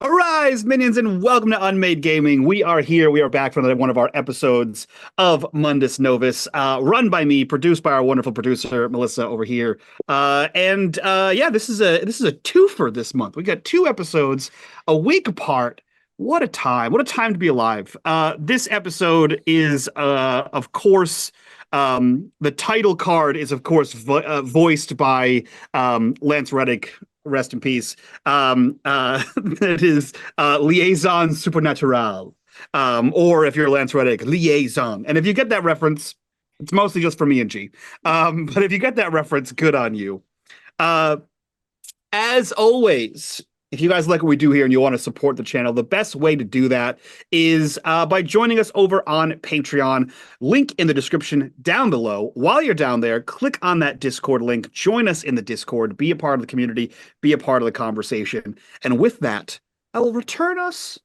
Arise, minions, and welcome to unMadeGaming. We are here. We are back for another one of our episodes of Mundus Novus, run by me, produced by our wonderful producer Melissa over here. Yeah, this is a twofer this month. We got two episodes a week apart. What a time! What a time to be alive. This episode is, of course, the title card is, of course, voiced by Lance Reddick. Rest in peace. That is Liaisons Surnaturelles. Or if you're Lance Reddick, Liaison. And if you get that reference, it's mostly just for me and G. But if you get that reference, good on you. Uh, as always, if you guys like what we do here and you want to support the channel, the best way to do that is by joining us over on Patreon. Link in the description down below. While you're down there, click on that Discord link. Join us in the Discord. Be a part of the community. Be a part of the conversation. And with that, I will return us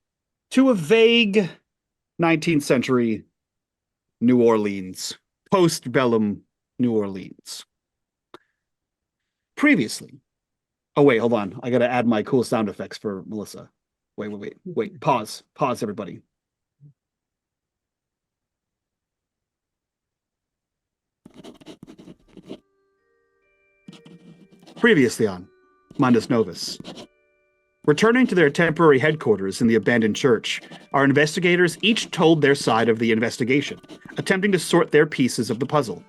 to a vague 19th century New Orleans, post-bellum New Orleans. Previously, oh, wait, hold on. I got to add my cool sound effects for Melissa. Wait. Pause. Pause, everybody. Previously on Mundus Novus. Returning to their temporary headquarters in the abandoned church, our investigators each told their side of the investigation, attempting to sort their pieces of the puzzle.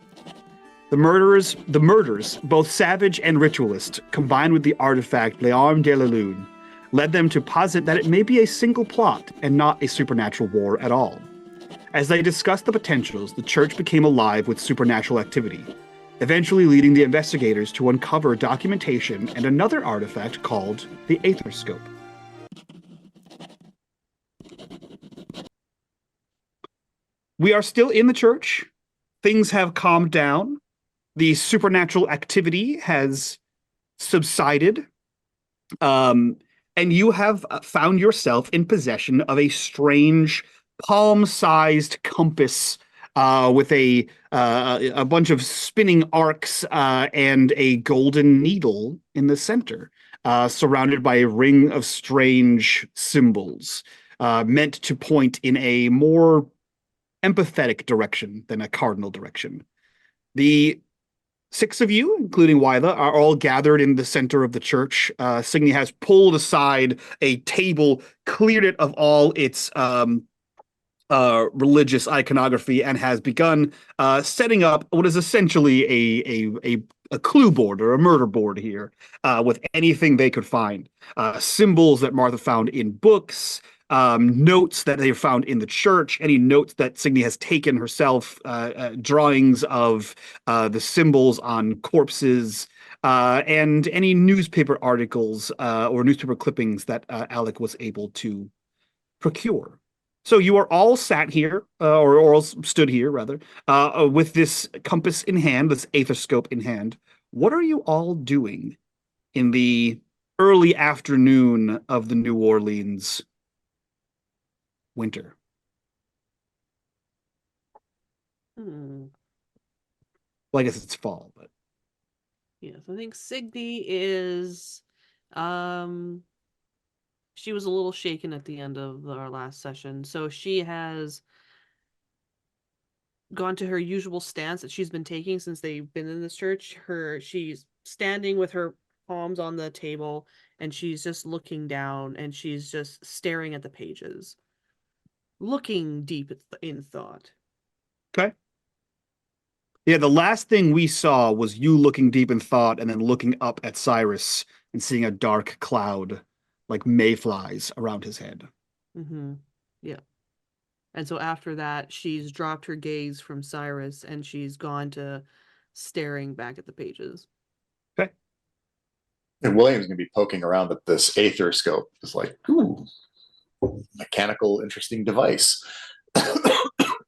The murders, both savage and ritualist, combined with the artifact L'Arme de la Lune, led them to posit that it may be a single plot and not a supernatural war at all. As they discussed the potentials, the church became alive with supernatural activity, eventually leading the investigators to uncover documentation and another artifact called the Aether Scope. We are still in the church. Things have calmed down. The supernatural activity has subsided, and you have found yourself in possession of a strange palm-sized compass with a bunch of spinning arcs and a golden needle in the center, surrounded by a ring of strange symbols meant to point in a more empathetic direction than a cardinal direction. The six of you, including Wyla, are all gathered in the center of the church. Signy has pulled aside a table, cleared it of all its religious iconography, and has begun setting up what is essentially a clue board or a murder board here, with anything they could find. Symbols that Martha found in books, notes that they found in the church, any notes that Signy has taken herself, drawings of the symbols on corpses, and any newspaper articles or newspaper clippings that Alec was able to procure. So you are all sat here, or all stood here, rather, with this compass in hand, this aetherscope in hand. What are you all doing in the early afternoon of the New Orleans winter? Hmm. Well, I guess it's fall, but Yes, I think Signy is she was a little shaken at the end of our last session, so she has gone to her usual stance that she's been taking since they've been in this church. She's standing with her palms on the table, and she's just looking down, and she's just staring at the pages, looking deep in thought. okay. Yeah, the last thing we saw was you looking deep in thought and then looking up at Cyrus and seeing a dark cloud like mayflies around his head. Mm-hmm. Yeah. And so after that, she's dropped her gaze from Cyrus and she's gone to staring back at the pages. Okay. And William's going to be poking around at this aether scope. It's like, ooh, mechanical, interesting device.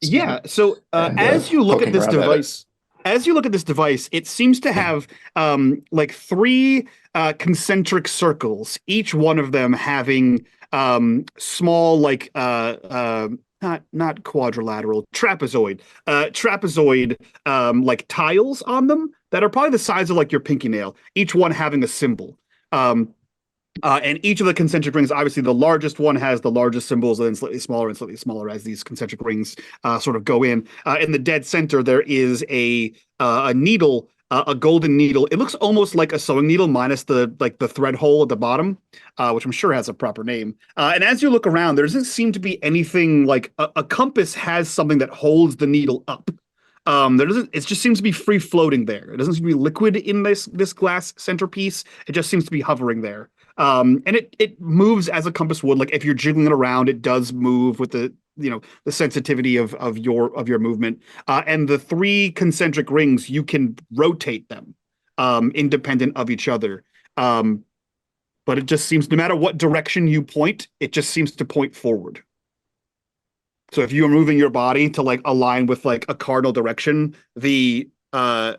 Yeah. So as you look at this device, it seems to have like three concentric circles, each one of them having small, like not quadrilateral, trapezoid like tiles on them that are probably the size of like your pinky nail, each one having a symbol. And each of the concentric rings, obviously, the largest one has the largest symbols, and then slightly smaller as these concentric rings sort of go in. In the dead center, there is a needle, a golden needle. It looks almost like a sewing needle, minus the thread hole at the bottom, which I'm sure has a proper name. And as you look around, there doesn't seem to be anything like a compass has something that holds the needle up. There doesn't. It just seems to be free floating there. It doesn't seem to be liquid in this glass centerpiece. It just seems to be hovering there. And it moves as a compass would. Like if you're jiggling it around, it does move with the sensitivity of your movement. And the three concentric rings, you can rotate them independent of each other. But it just seems no matter what direction you point, it just seems to point forward. So if you're moving your body to like align with like a cardinal direction, the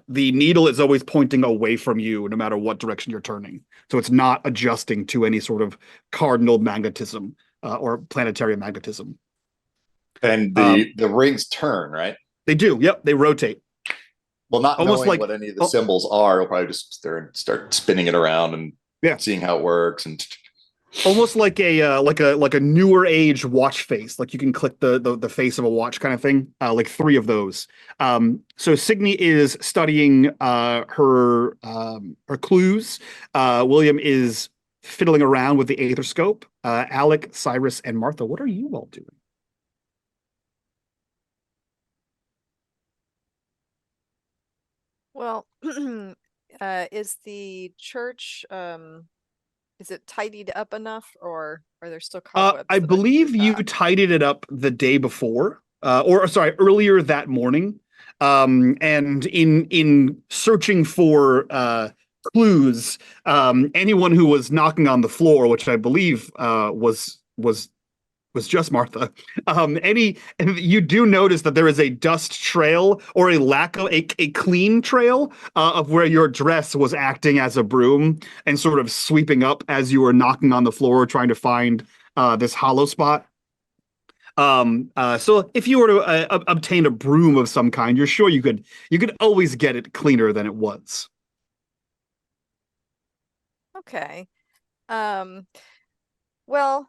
needle is always pointing away from you no matter what direction you're turning. So it's not adjusting to any sort of cardinal magnetism or planetary magnetism. And the rings turn, right? They do. Yep, they rotate. Well, not Almost knowing like what any of the symbols are, we'll probably just start spinning it around and seeing how it works, and almost like a newer age watch face. Like you can click the face of a watch kind of thing. Like three of those. So Signy is studying her clues. William is fiddling around with the aetherscope. Alec, Cyrus, and Martha, what are you all doing? Well, is the church is it tidied up enough, or are there still cobwebs? I believe you tidied it up the day before, or sorry, earlier that morning. And in searching for clues, anyone who was knocking on the floor, which I believe was just Martha. You do notice that there is a dust trail or a lack of a clean trail of where your dress was acting as a broom and sort of sweeping up as you were knocking on the floor trying to find this hollow spot. So if you were to obtain a broom of some kind, you're sure you could always get it cleaner than it was. Okay. Well,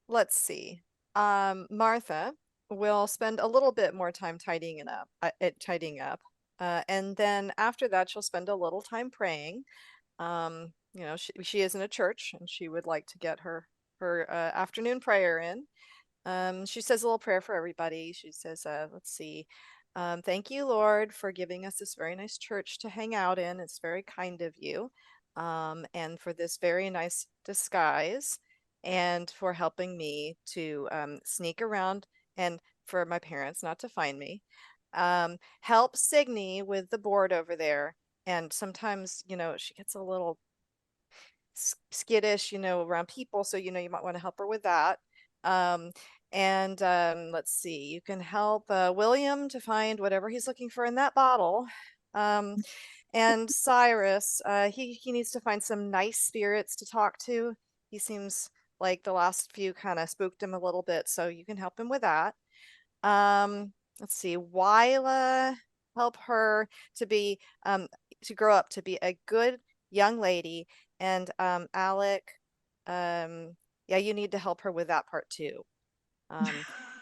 let's see. Martha will spend a little bit more time tidying up. And then after that, she'll spend a little time praying. She is in a church, and she would like to get her afternoon prayer in. She says a little prayer for everybody. She says, let's see. Thank you, Lord, for giving us this very nice church to hang out in. It's very kind of you. And for this very nice disguise, and for helping me to sneak around, and for my parents not to find me. Help Signy with the board over there. And sometimes, she gets a little skittish, around people. So, you might want to help her with that. And let's see, you can help William to find whatever he's looking for in that bottle. And Cyrus, he needs to find some nice spirits to talk to. He seems like the last few kind of spooked him a little bit, so you can help him with that. Let's see, Wyla, help her to be to grow up to be a good young lady. And Alec, yeah, you need to help her with that part too.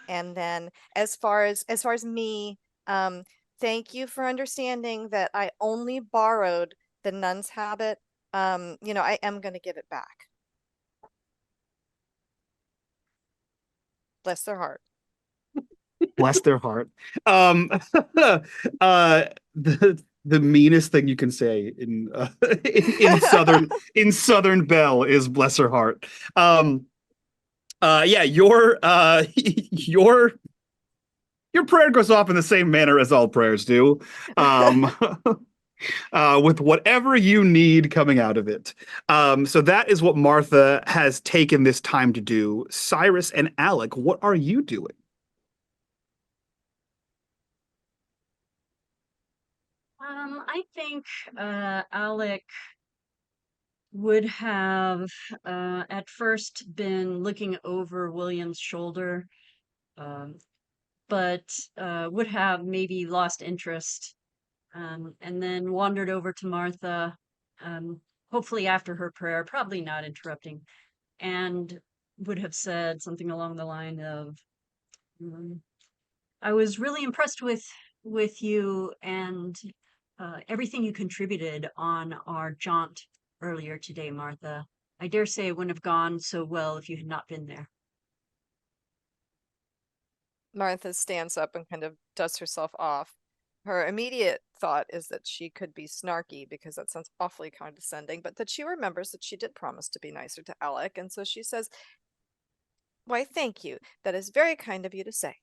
And then as far as me, thank you for understanding that I only borrowed the nun's habit. I am going to give it back. Bless their heart. Bless their heart. The meanest thing you can say in Southern Belle is bless her heart. Yeah, your prayer goes off in the same manner as all prayers do. With whatever you need coming out of it. So that is what Martha has taken this time to do. Cyrus and Alec, what are you doing? I think Alec would have at first been looking over William's shoulder, but would have maybe lost interest, and then wandered over to Martha, hopefully after her prayer, probably not interrupting, and would have said something along the line of, I was really impressed with you and everything you contributed on our jaunt earlier today, Martha. I dare say it wouldn't have gone so well if you had not been there. Martha stands up and kind of dusts herself off. Her immediate thought is that she could be snarky because that sounds awfully condescending, but that she remembers that she did promise to be nicer to Alec, and so she says, "Why, thank you. That is very kind of you to say."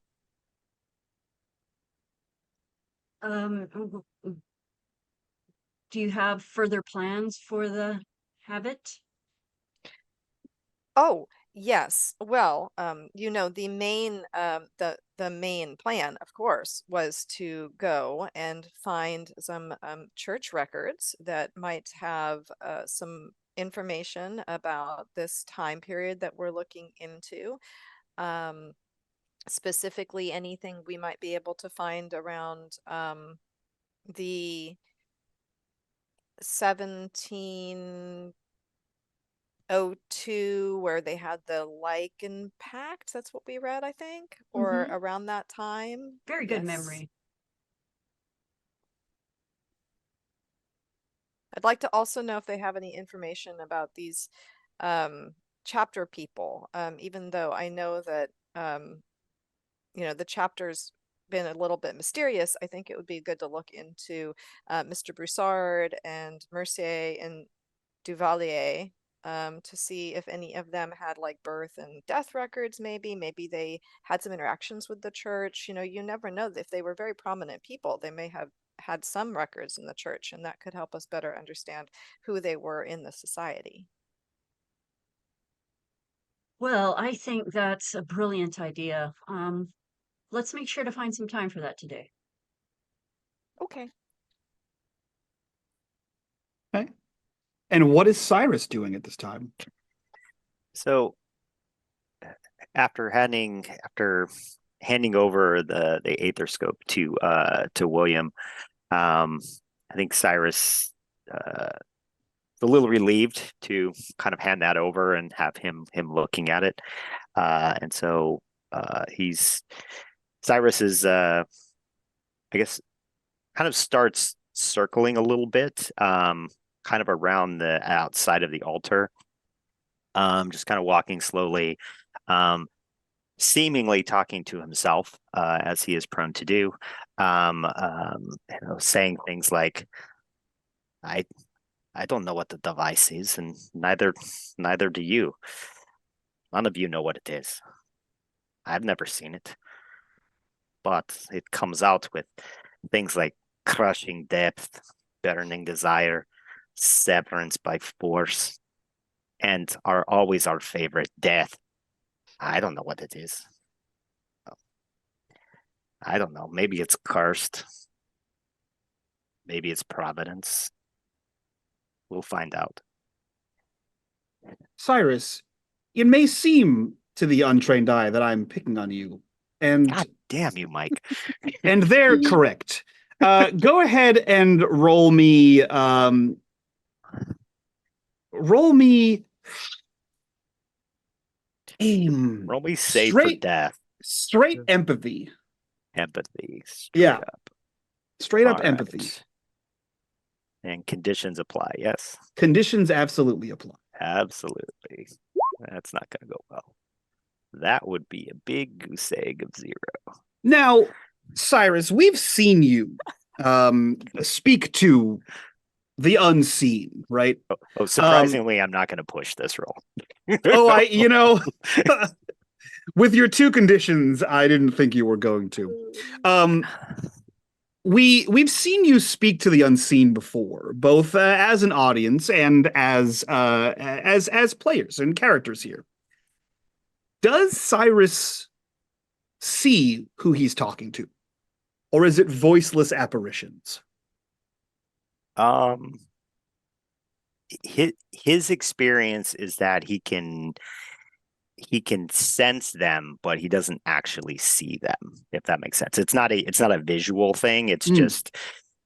Do you have further plans for the habit? Oh, yes. Well, the main the main plan, of course, was to go and find some church records that might have some information about this time period that we're looking into. Specifically, anything we might be able to find around the 1702, where they had the Lycan Pact. That's what we read, I think, or Mhm. around that time. Very good Yes. memory. I'd like to also know if they have any information about these chapter people, even though I know that the chapter's been a little bit mysterious. I think it would be good to look into Mr. Broussard and Mercier and Duvalier, to see if any of them had like birth and death records. Maybe they had some interactions with the church. You never know. If they were very prominent people, they may have had some records in the church, and that could help us better understand who they were in the society. Well, I think that's a brilliant idea. Let's make sure to find some time for that today. Okay. Okay. And what is Cyrus doing at this time? So after handing over the aether scope to William, I think Cyrus is a little relieved to kind of hand that over and have him looking at it. And so Cyrus is I guess kind of starts circling a little bit, kind of around the outside of the altar. Just kind of walking slowly, seemingly talking to himself, as he is prone to do, saying things like, I don't know what the device is, and neither do you. None of you know what it is. I've never seen it. But it comes out with things like crushing depth, burning desire, severance by force, and are always our favorite, death. I don't know what it is. I don't know. Maybe it's cursed. Maybe it's providence. We'll find out. Cyrus, it may seem to the untrained eye that I'm picking on you, and God damn you, Mike. and they're correct. Go ahead and roll me aim. Roll me save for death. Straight empathy. Empathy. Yeah. Up. Straight up All empathy. right. And conditions apply, yes. Conditions absolutely apply. Absolutely. That's not going to go well. That would be a big goose egg of 0. Now, Cyrus, we've seen you speak to the unseen, right? Oh, surprisingly, I'm not going to push this roll. With your 2 conditions, I didn't think you were going to. We've seen you speak to the unseen before, both as an audience and as players and characters here. Does Cyrus see who he's talking to, or is it voiceless apparitions? His experience is that he can sense them, but he doesn't actually see them, if that makes sense. It's not a visual thing. It's just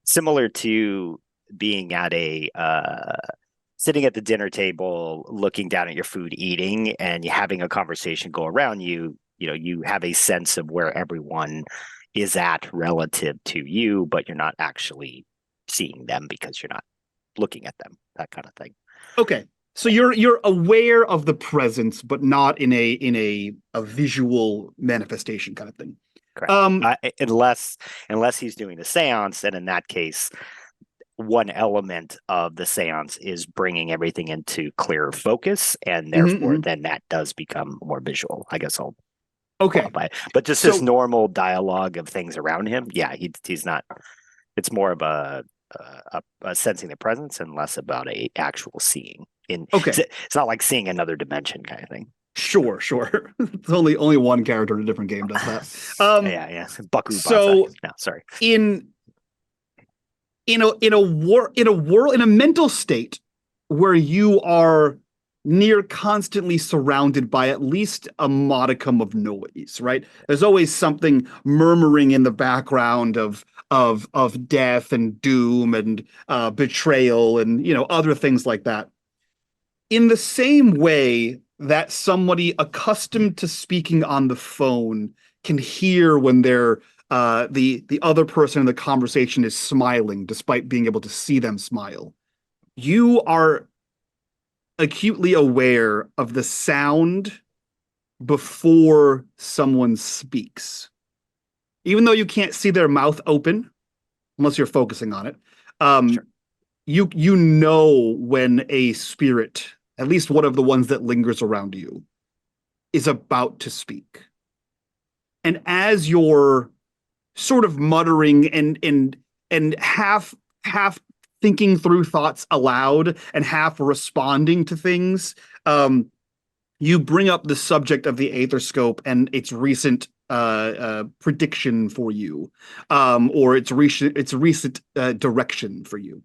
similar to being at a sitting at the dinner table, looking down at your food, eating, and you having a conversation go around you, you have a sense of where everyone is at relative to you, but you're not actually seeing them because you're not looking at them, that kind of thing. Okay. So you're aware of the presence, but not in a visual manifestation kind of thing. Correct. Unless he's doing the seance, and in that case, one element of the seance is bringing everything into clear focus, and therefore then that does become more visual. I guess I'll qualify. But just this normal dialogue of things around him, yeah, he's not. It's more of a sensing the presence and less about a actual seeing. It's not like seeing another dimension kind of thing. Sure. It's only one character in a different game does that. Yeah. Baku. So no, sorry. In a mental state where you are near constantly surrounded by at least a modicum of noise, right? There's always something murmuring in the background of death and doom and betrayal and other things like that. In the same way that somebody accustomed to speaking on the phone can hear when they're the other person in the conversation is smiling despite being able to see them smile, you are acutely aware of the sound before someone speaks. Even though you can't see their mouth open, unless you're focusing on it, Sure. you know when a spirit, at least one of the ones that lingers around you, is about to speak. And as you're sort of muttering and half thinking through thoughts aloud and half responding to things, you bring up the subject of the Aetherscope and its recent prediction for you, or its recent direction for you.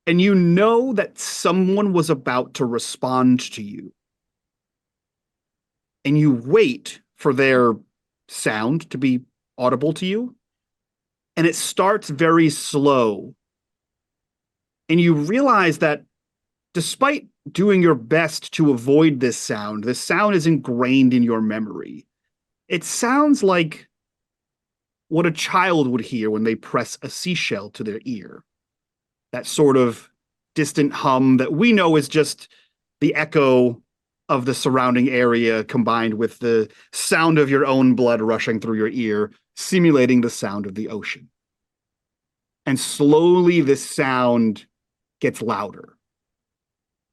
And you know that someone was about to respond to you. And you wait for their sound to be audible to you. And it starts very slow. And you realize that despite doing your best to avoid this sound is ingrained in your memory. It sounds like what a child would hear when they press a seashell to their ear. That sort of distant hum that we know is just the echo of the surrounding area combined with the sound of your own blood rushing through your ear, simulating the sound of the ocean. And slowly this sound gets louder.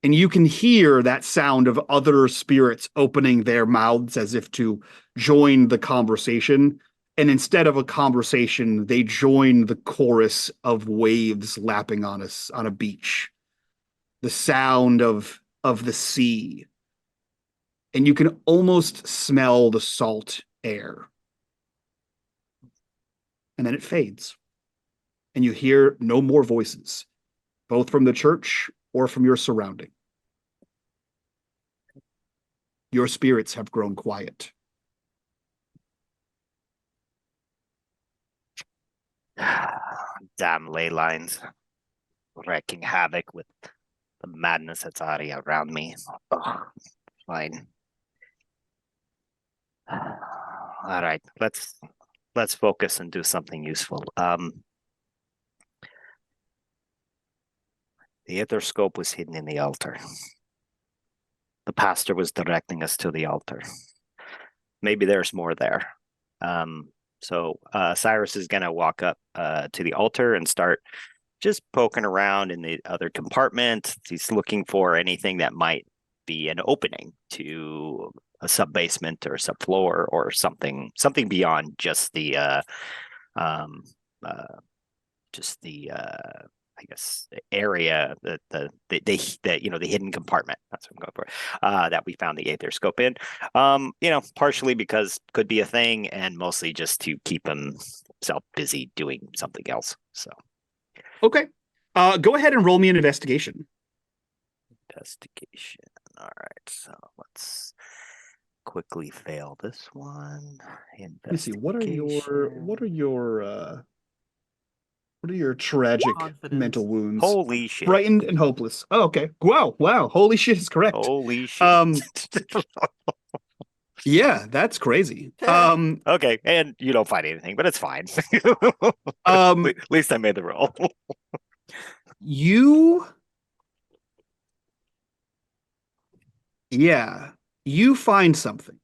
And you can hear that sound of other spirits opening their mouths as if to join the conversation. And instead of a conversation, they join the chorus of waves lapping on a beach. The sound of the sea. And you can almost smell the salt air. And then it fades. And you hear no more voices, both from the church or from your surrounding. Your spirits have grown quiet. Damn ley lines, wreaking havoc with the madness that's already around me. Oh, fine. All right, let's focus and do something useful. The Aetherscope was hidden in the altar. The pastor was directing us to the altar. Maybe there's more there. So Cyrus is going to walk up to the altar and start just poking around in the other compartment. He's looking for anything that might be an opening to a sub-basement or subfloor or something beyond just the I guess the area, the hidden compartment. That's what I'm going for. That we found the Aetherscope in. Partially because could be a thing, and mostly just to keep himself busy doing something else. So, okay, go ahead and roll me an investigation. Investigation. All right, so let's quickly fail this one. Let me see. What are your What are your tragic Confidence. mental wounds? Holy shit. Frightened and hopeless. Oh, okay. Wow. Holy shit is correct. Holy shit. Yeah, that's crazy. Okay, and you don't find anything, but it's fine. Um, At least I made the roll. you find something.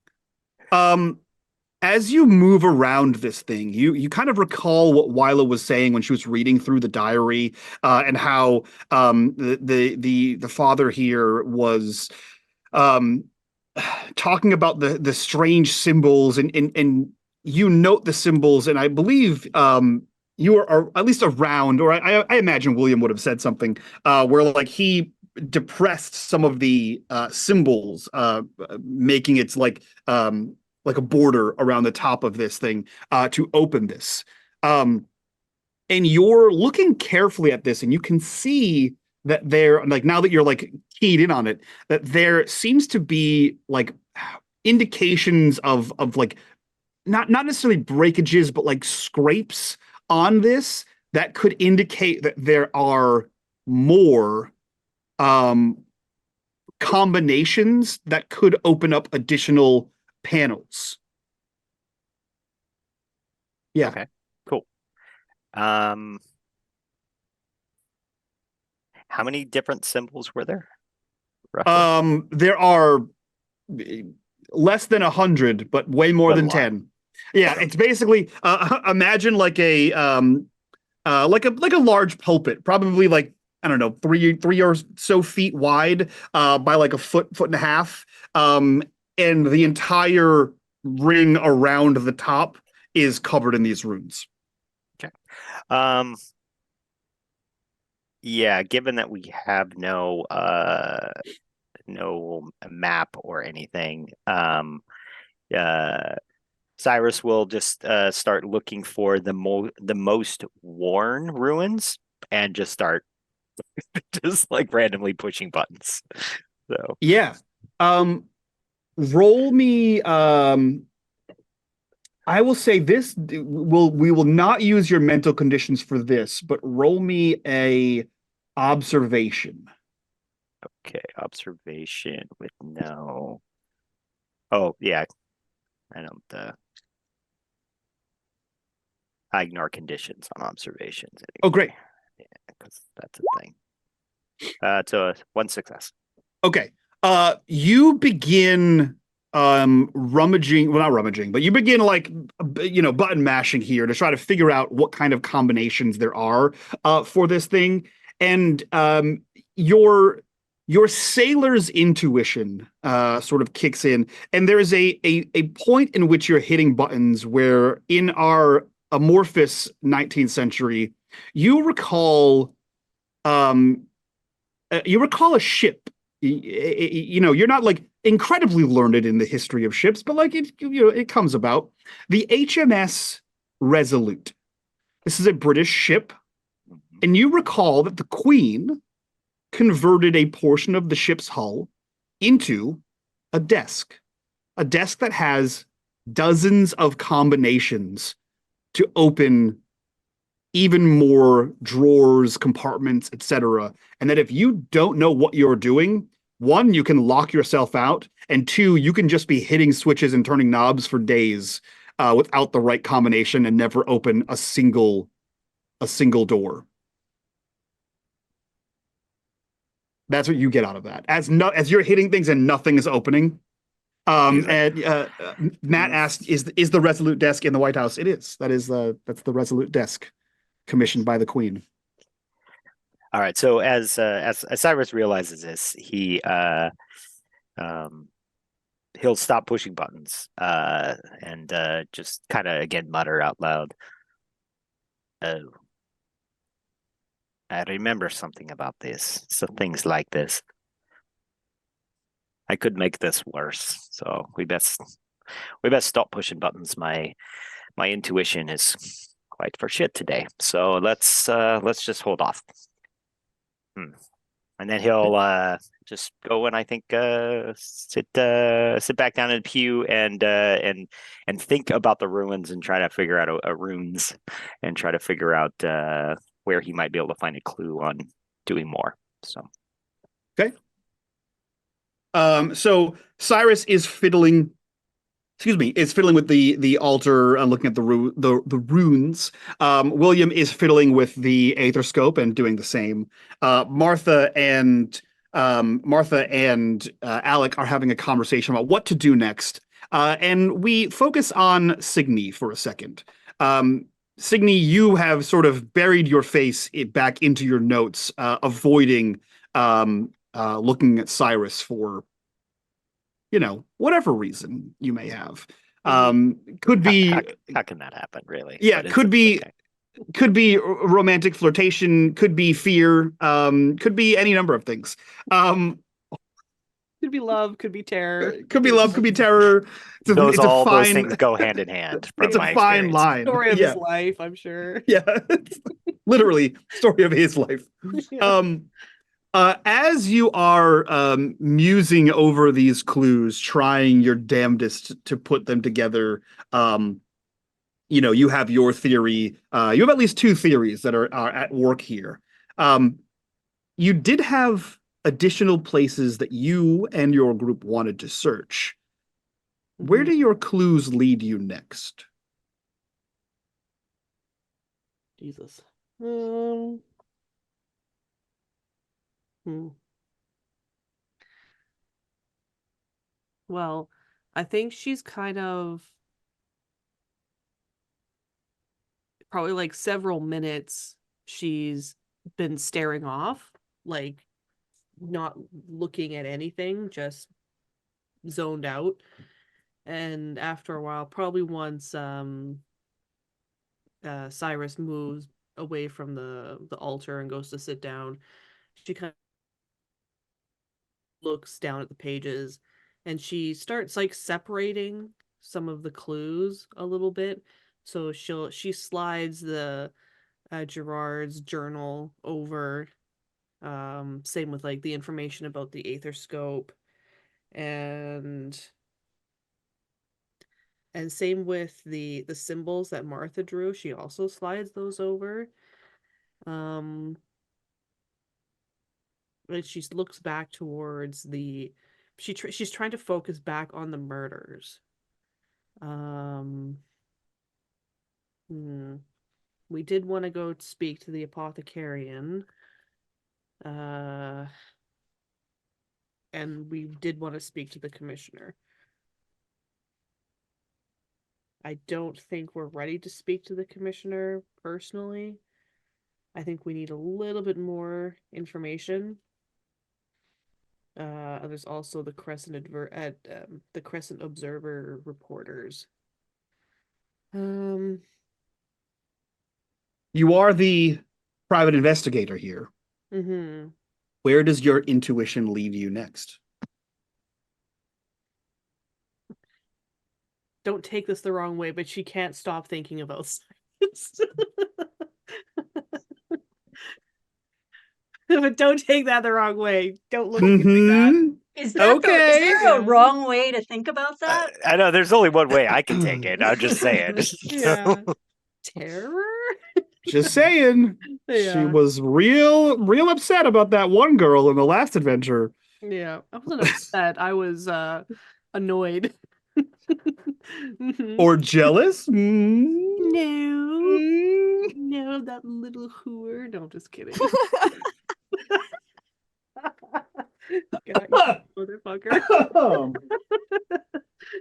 As you move around this thing, you kind of recall what Wyla was saying when she was reading through the diary, and how the father here was talking about the strange symbols, and you note the symbols, and I believe you are at least around, or I imagine William would have said something where like he depressed some of the symbols, making it like a border around the top of this thing to open this. And you're looking carefully at this, and you can see that there, like now that you're like keyed in on it, that there seems to be like indications of like not necessarily breakages, but like scrapes on this that could indicate that there are more combinations that could open up additional panels. Yeah. Okay, cool. How many different symbols were there? Roughly? There are less than 100, but way more But a than lot. 10. Yeah, it's basically imagine like a like a large pulpit, probably like I don't know, three or so feet wide, by like a foot and a half, and the entire ring around the top is covered in these runes. Yeah, given that we have no map or anything, Cyrus will just start looking for the most worn ruins and just start just like randomly pushing buttons. So Yeah. Roll me I will say this we will not use your mental conditions for this, but roll me a observation. okay, observation with no. Oh yeah, I don't. I ignore conditions on observations. Anyway. Oh, great. Yeah, because that's a thing. So one success. Okay. You begin rummaging, well, not rummaging, but you begin like button mashing here to try to figure out what kind of combinations there are for this thing. And your sailor's intuition sort of kicks in, and there's a point in which you're hitting buttons where in our amorphous 19th century, you recall a ship. You're not like incredibly learned in the history of ships, but like it comes about. The HMS Resolute. This is a British ship, and you recall that the Queen converted a portion of the ship's hull into a desk that has dozens of combinations to open even more drawers, compartments, etc. And that if you don't know what you're doing, one, you can lock yourself out, and two, you can just be hitting switches and turning knobs for days without the right combination and never open a single door. That's what you get out of that. As you're hitting things and nothing is opening. And Matt asked, "Is the Resolute desk in the White House?" It is. That's the Resolute desk, commissioned by the Queen. All right. So as Cyrus realizes this, he'll stop pushing buttons and just kind of again mutter out loud, "Oh, I remember something about this. So things like this. I could make this worse. So we best stop pushing buttons. My intuition is quite for shit today. So let's just hold off." And then he'll just go and I think sit back down in the pew and think about the ruins and try to figure out runes and try to figure out where he might be able to find a clue on doing more. So Okay. So Cyrus is fiddling. Excuse me, is fiddling with the altar and looking at the runes. William is fiddling with the aetherscope and doing the same. Martha and Alec are having a conversation about what to do next. And we focus on Signy for a second. Signy, you have sort of buried your face back into your notes, avoiding looking at Cyrus for, whatever reason you may have. Could be how can that happen, really? Yeah, could be okay. Could be romantic flirtation, could be fear, could be any number of things. Could be love, could be terror. Could be love, could be terror. Those things go hand in hand. From It's a my fine experience. line. Story of his life, I'm sure. Yeah, literally story of his life. Yeah. As you are musing over these clues, trying your damnedest to put them together, you have your theory. You have at least two theories that are at work here. You did have additional places that you and your group wanted to search. Where do your clues lead you next? Jesus. Well, I think she's kind of probably like several minutes she's been staring off, like not looking at anything, just zoned out. And after a while, probably once Cyrus moves away from the altar and goes to sit down, she kind of looks down at the pages and she starts like separating some of the clues a little bit. So she slides the Gerard's journal over. Same with like the information about the aetherscope, and same with the symbols that Martha drew. She also slides those over. And she looks back towards she's trying to focus back on the murders. We did want to go speak to the apothecarian. And we did want to speak to the commissioner. I don't think we're ready to speak to the commissioner personally. I think we need a little bit more information. There's also the Crescent the Crescent Observer reporters. You are the private investigator here. Where does your intuition lead you next? Don't take this the wrong way, but she can't stop thinking about science. But don't take that the wrong way. Don't look at me like that. Is there a wrong way to think about that? I know there's only one way I can take it. I'm just saying. Yeah. Terror? Just saying. Yeah. She was real upset about that one girl in the last adventure. Yeah. I wasn't upset. I was annoyed. Or jealous? No, that little whore. No, I'm just kidding. Motherfucker.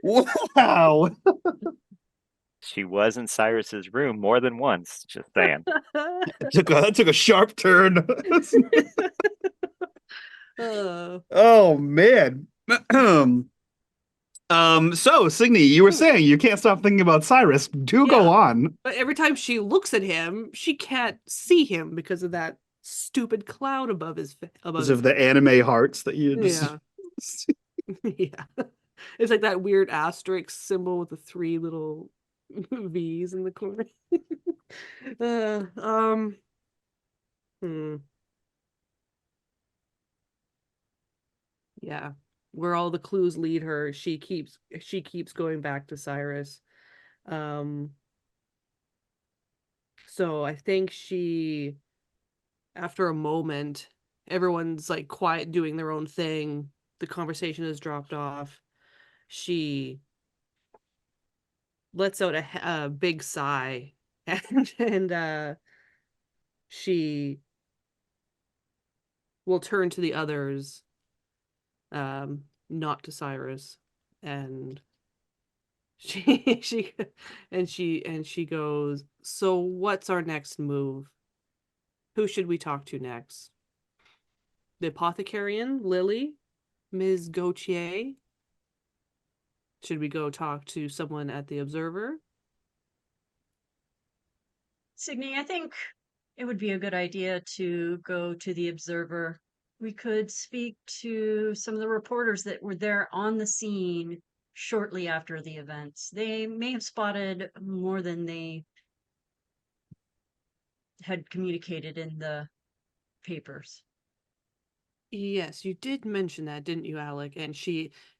Wow. She was in Cyrus's room more than once. Just saying. That took a sharp turn. Oh man. So Signy, you were saying you can't stop thinking about Cyrus. Go on. But every time she looks at him, she can't see him because of that stupid cloud above his face. Because of the anime hearts that you just... Yeah. It's like that weird asterisk symbol with the 3 little V's in the corner. Yeah. Where all the clues lead her, she keeps going back to Cyrus. So I think after a moment, everyone's like quiet doing their own thing. The conversation has dropped off. She lets out a big sigh and she will turn to the others, not to Cyrus, and she goes, "So what's our next move? Who should we talk to next? The apothecarian, Lily, Ms. Gautier? Should we go talk to someone at the Observer?" Signy, I think it would be a good idea to go to the Observer. We could speak to some of the reporters that were there on the scene shortly after the events. They may have spotted more than they had communicated in the papers. Yes, you did mention that, didn't you, Alec? And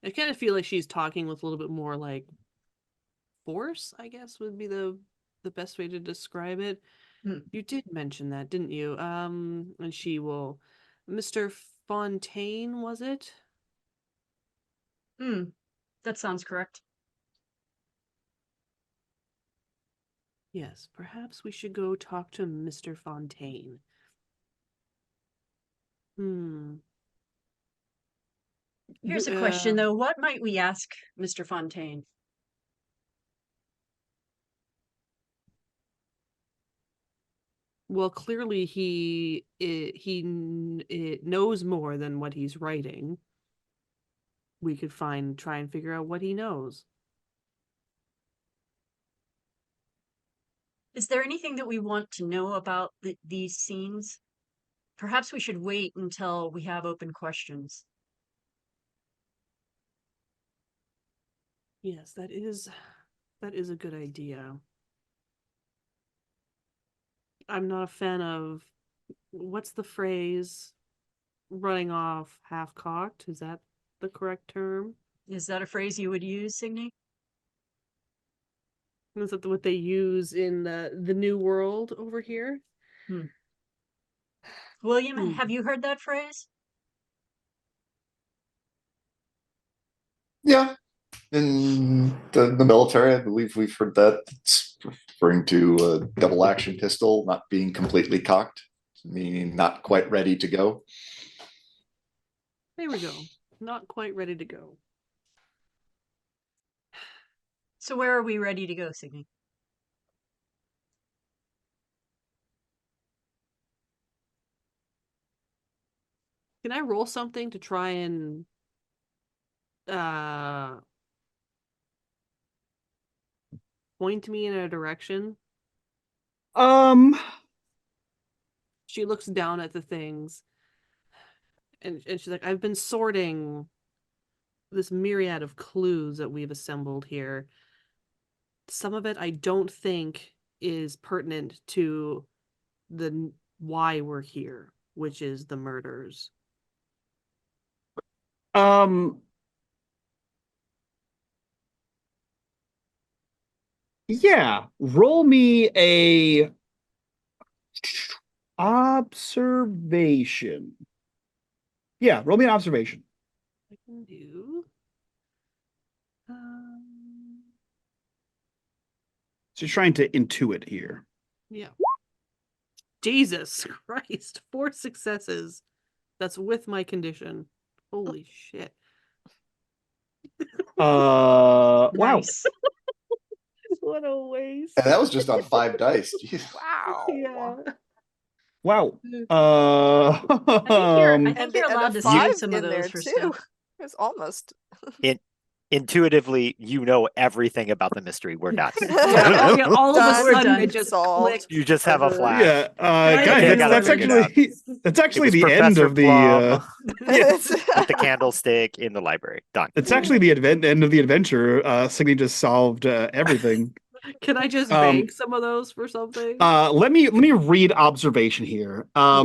I kind of feel like she's talking with a little bit more like force, I guess would be the best way to describe it. You did mention that, didn't you? And she will, Mr. Fontaine, was it? That sounds correct. Yes, perhaps we should go talk to Mr. Fontaine. Here's a question, though. What might we ask Mr. Fontaine? Well, clearly he knows more than what he's writing. We could try and figure out what he knows. Is there anything that we want to know about these scenes? Perhaps we should wait until we have open questions. Yes, that is a good idea. I'm not a fan of, what's the phrase, running off half-cocked? Is that the correct term? Is that a phrase you would use, Signy? Is that what they use in the New World over here? William, have you heard that phrase? Yeah. In the military, I believe we've heard that. It's referring to a double action pistol not being completely cocked, meaning not quite ready to go. There we go. Not quite ready to go. So where are we ready to go, Signy? Can I roll something to try and point me in a direction? She looks down at the things and she's like, I've been sorting this myriad of clues that we've assembled here. Some of it I don't think is pertinent to the why we're here, which is the murders. Yeah, roll me a observation. Yeah, roll me an observation. I can do. So you're trying to intuit here. Yeah. Jesus Christ, 4 successes. That's with my condition. Holy shit. Wow. Nice. What a waste. And that was just on 5 dice. Jeez. Wow. Yeah. Wow. I think And you're allowed the to save five some of in there those for too. stuff. It was almost. Intuitively, you know everything about the mystery. We're nuts. Yeah, all of a Done. We're sudden done. it just Solved. clicked. You just have a for her. flash. Yeah, I guys, think I got that's it figured actually that's actually the end of the With the candlestick in the library. Done. it's actually the end of the adventure. Signy just solved everything. Can I just Um, bank some of those for something? let me read observation here. For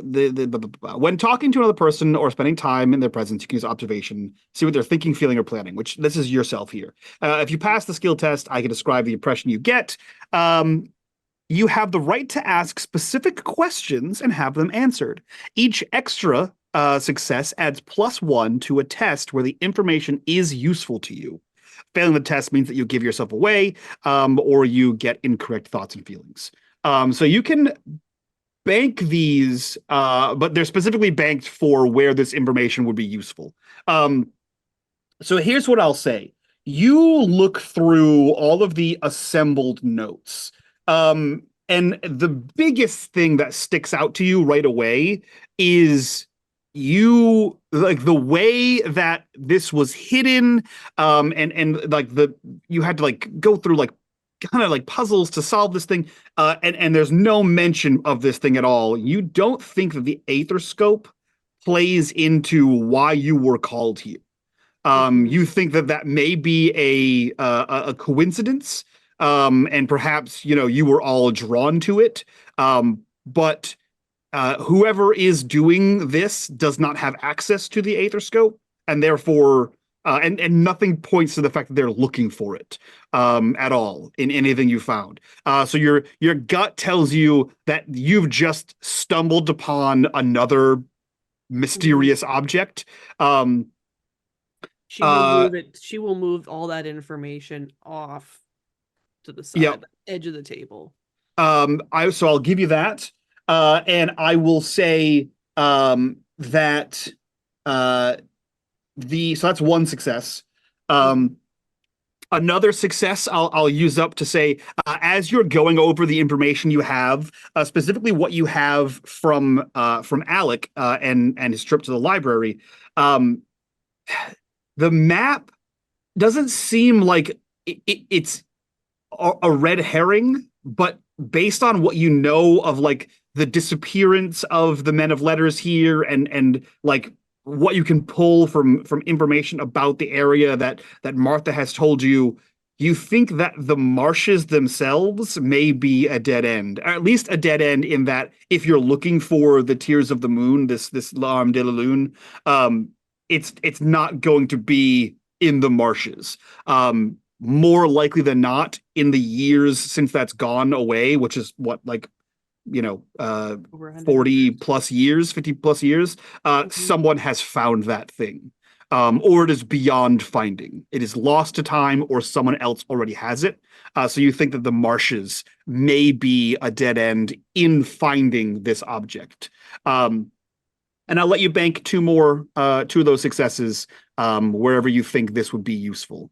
when talking to another person or spending time in their presence, you can use observation, see what they're thinking, feeling, or planning. Which this is yourself here. If you pass the skill test, I can describe the impression you get. You have the right to ask specific questions and have them answered. Each extra success adds +1 to a test where the information is useful to you. Failing the test means that you give yourself away, or you get incorrect thoughts and feelings. So you can bank these, but they're specifically banked for where this information would be useful. So here's what I'll say. You look through all of the assembled notes. And the biggest thing that sticks out to you right away is you like the way that this was hidden, and like you had to like go through like kind of like puzzles to solve this thing, and there's no mention of this thing at all. You don't think that the aether scope plays into why you were called here. You think that that may be a coincidence, and perhaps you were all drawn to it. But whoever is doing this does not have access to the aether scope, and therefore, and nothing points to the fact that they're looking for it at all in anything you found. So your gut tells you that you've just stumbled upon another mysterious object. She will move it. She will move all that information off to the side, Yep. edge of the table. I'll give you that, and I will say that so that's one success. Another success I'll use up to say, as you're going over the information you have, specifically what you have from Alec and his trip to the library. The map doesn't seem like it's a red herring, but based on what you know of like the disappearance of the men of letters here, and like what you can pull from information about the area that Martha has told you, you think that the marshes themselves may be a dead end, or at least a dead end in that if you're looking for the Tears of the Moon, this L'Arme de la Lune, it's not going to be in the marshes. More likely than not, in the years since that's gone away, which is what, like, Over 100 40 years. plus years, 50 plus years, someone has found that thing. Or it is beyond finding. It is lost to time, or someone else already has it. So you think that the marshes may be a dead end in finding this object. And I'll let you bank two of those successes wherever you think this would be useful.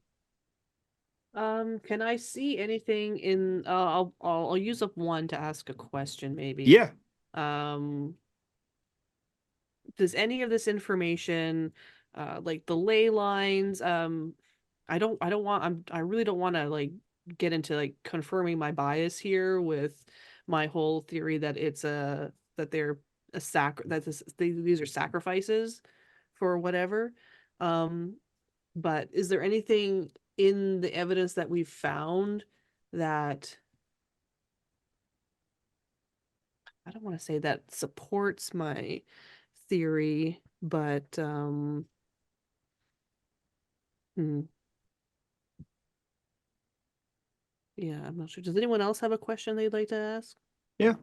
Can I see anything in? I'll use up one to ask a question, maybe. Yeah. Does any of this information, like the ley lines, I really don't want to like get into like confirming my bias here with my whole theory that these are sacrifices for whatever. But is there anything in the evidence that we've found that, I don't want to say that supports my theory, but yeah, I'm not sure. Does anyone else have a question they'd like to ask? Yeah.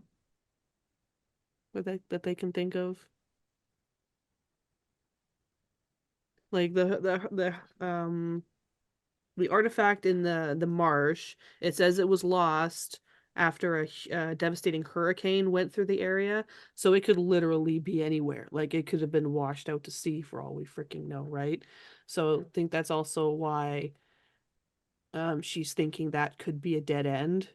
That they can think of? Like the artifact in the marsh, it says it was lost after a devastating hurricane went through the area, so it could literally be anywhere. Like it could have been washed out to sea for all we freaking know, right? So I think that's also why she's thinking that could be a dead end.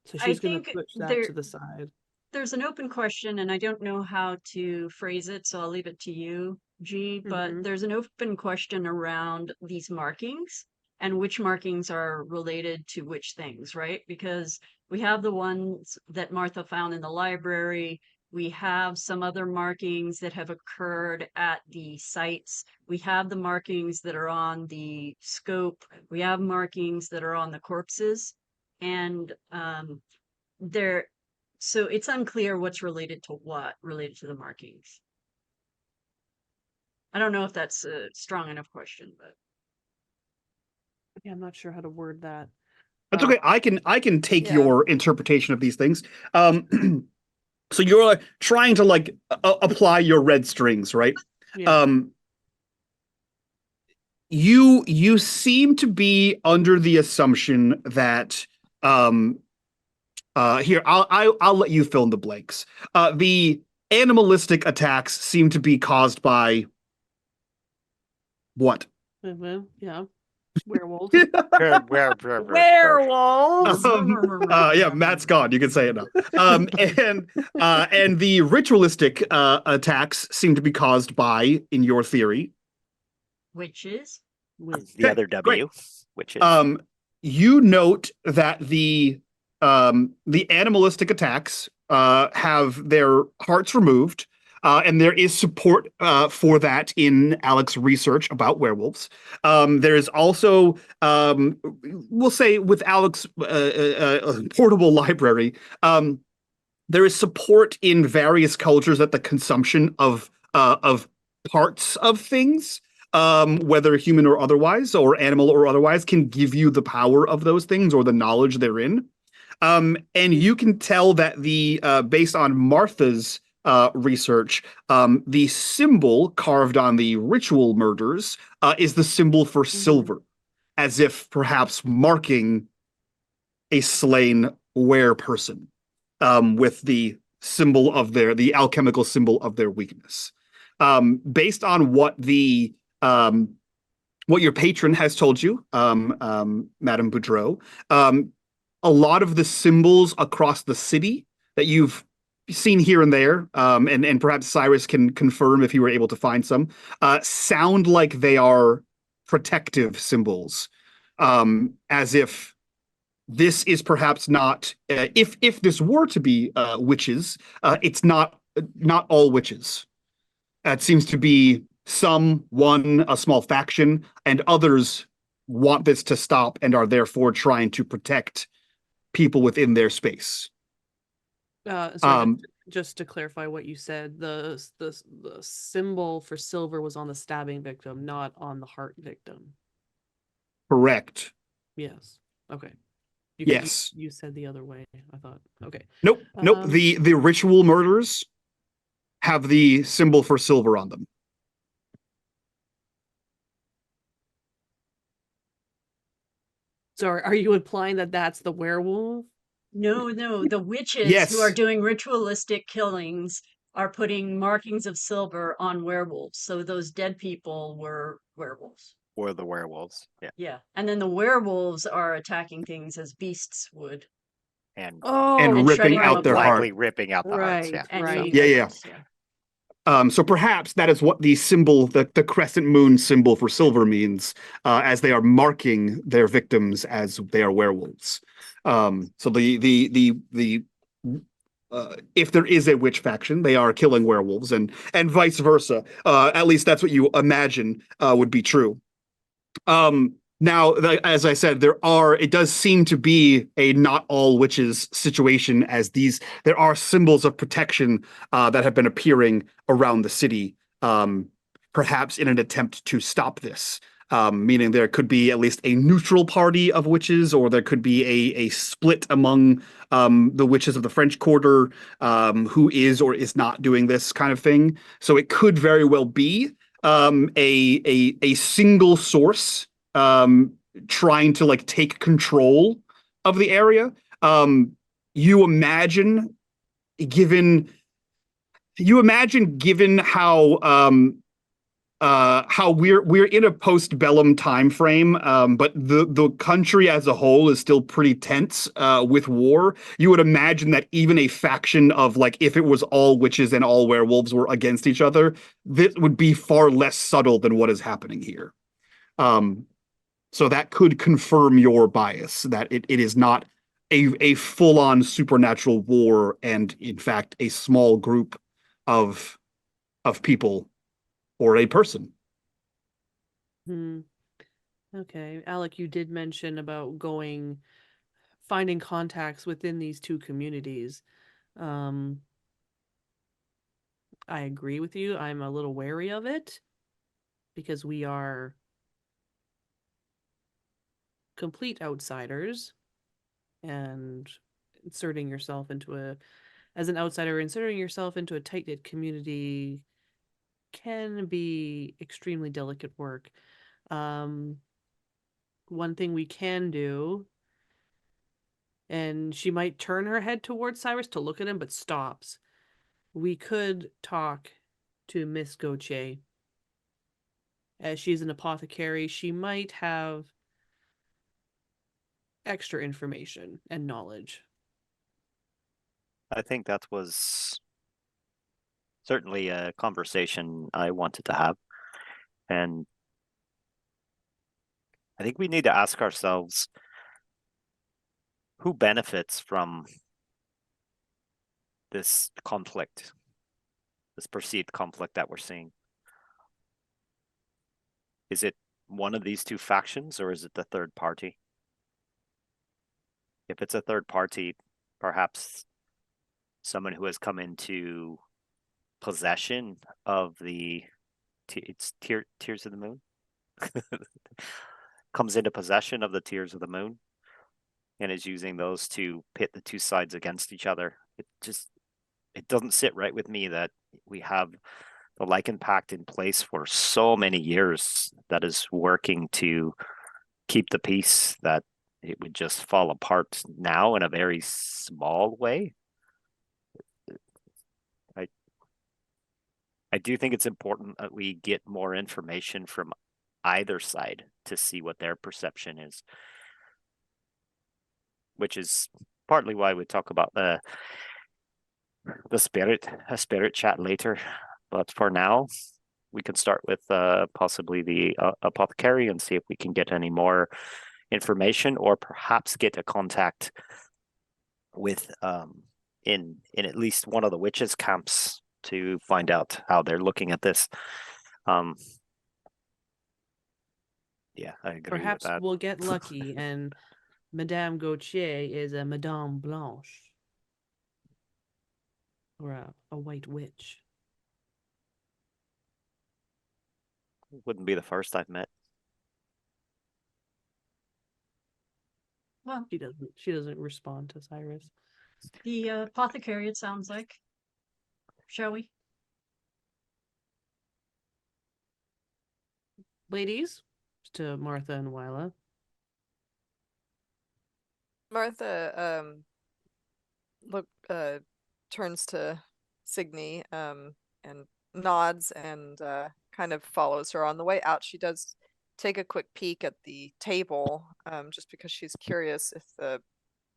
So she's going to push that to the side. There's an open question, and I don't know how to phrase it, so I'll leave it to you, G. But there's an open question around these markings and which markings are related to which things, right? Because we have the ones that Martha found in the library, We have some other markings that have occurred at the sites. We have the markings that are on the scope. We have markings that are on the corpses. And so it's unclear what's related to what, related to the markings. I don't know if that's a strong enough question, but Yeah, I'm not sure how to word that. That's okay. I can take Yeah. your interpretation of these things. So you're trying to like apply your red strings, right? Yeah. You seem to be under the assumption that here I'll let you fill in the blanks. The animalistic attacks seem to be caused by what? Yeah. Werewolves. werewolves. Yeah, Matt's gone. You can say it now. And the ritualistic attacks seem to be caused by, in your theory, Witches. The other W, great. which is You note that the animalistic attacks have their hearts removed, and there is support for that in Alex's research about werewolves. There is also, we'll say, with Alex's portable library, there is support in various cultures that the consumption of parts of things, whether human or otherwise, or animal or otherwise, can give you the power of those things or the knowledge therein. And you can tell that the based on Martha's research, the symbol carved on the ritual murders is the symbol for silver, as if perhaps marking a slain were person, with the symbol of the alchemical symbol of their weakness. Based on what what your patron has told you, Madame Boudreau, a lot of the symbols across the city that you've seen here and there, and perhaps Cyrus can confirm if he were able to find some, sound like they are protective symbols, as if this is perhaps not, if this were to be witches, it's not all witches. It seems to be a small faction, and others want this to stop and are therefore trying to protect people within their space. Just to clarify what you said, the symbol for silver was on the stabbing victim, not on the heart victim. Correct. Yes. Okay. Yes. You said the other way, I thought. Okay. Nope. The ritual murders have the symbol for silver on them. So are you implying that that's the werewolf? No, the witches Yes. who are doing ritualistic killings are putting markings of silver on werewolves. So those dead people were werewolves. or the werewolves. Yeah, Yeah. And then the werewolves are attacking things as beasts would. and And shredding ripping them out their apart. heart. likely ripping out the hearts. Right. Yeah, And Right. eating Yeah, their yeah. hearts, yeah. So perhaps that is what the symbol, the crescent moon symbol for silver means, as they are marking their victims as they are werewolves. So if there is a witch faction, they are killing werewolves, and vice versa. At least that's what you imagine would be true. Now, as I said, it does seem to be a not all witches situation, as there are symbols of protection that have been appearing around the city, perhaps in an attempt to stop this. Meaning there could be at least a neutral party of witches, or there could be a split among the witches of the French Quarter, who is or is not doing this kind of thing. So it could very well be a single source trying to like take control of the area. You imagine, given how we're in a post-bellum time frame, but the country as a whole is still pretty tense with war. You would imagine that even a faction of, like, if it was all witches and all werewolves were against each other, this would be far less subtle than what is happening here. So that could confirm your bias, that it is not a full-on supernatural war, and in fact a small group of people or a person. Hmm. Okay, Alec, you did mention about finding contacts within these two communities. Um, I agree with you. I'm a little wary of it because we are complete outsiders, and as an outsider, inserting yourself into a tight-knit community can be extremely delicate work. One thing we can do, and she might turn her head towards Cyrus to look at him, but stops. We could talk to Miss Gautier. As she's an apothecary, she might have extra information and knowledge. I think that was certainly a conversation I wanted to have. And I think we need to ask ourselves who benefits from this conflict, this perceived conflict that we're seeing. Is it one of these two factions, or is it the third party? If it's a third party, perhaps someone who has come into possession of the Tears of the Moon comes into possession of the Tears of the Moon and is using those to pit the two sides against each other. It doesn't sit right with me that we have the Lycan Pact in place for so many years that is working to keep the peace, that it would just fall apart now in a very small way. I do think it's important that we get more information from either side to see what their perception is, which is partly why we talk about a spirit chat later. But for now, we can start with possibly the apothecary and see if we can get any more information, or perhaps get a contact with in at least one of the witches' camps to find out how they're looking at this. Yeah, I agree Perhaps with that. we'll get lucky and Madame Gautier is a Madame Blanche. Or a white witch. Wouldn't be the first I've met. Well, She doesn't respond to Cyrus. the apothecary, it sounds like. Shall we? Ladies, to Martha and Wyla. Martha turns to Signy and nods and kind of follows her. On the way out, she does take a quick peek at the table, just because she's curious if the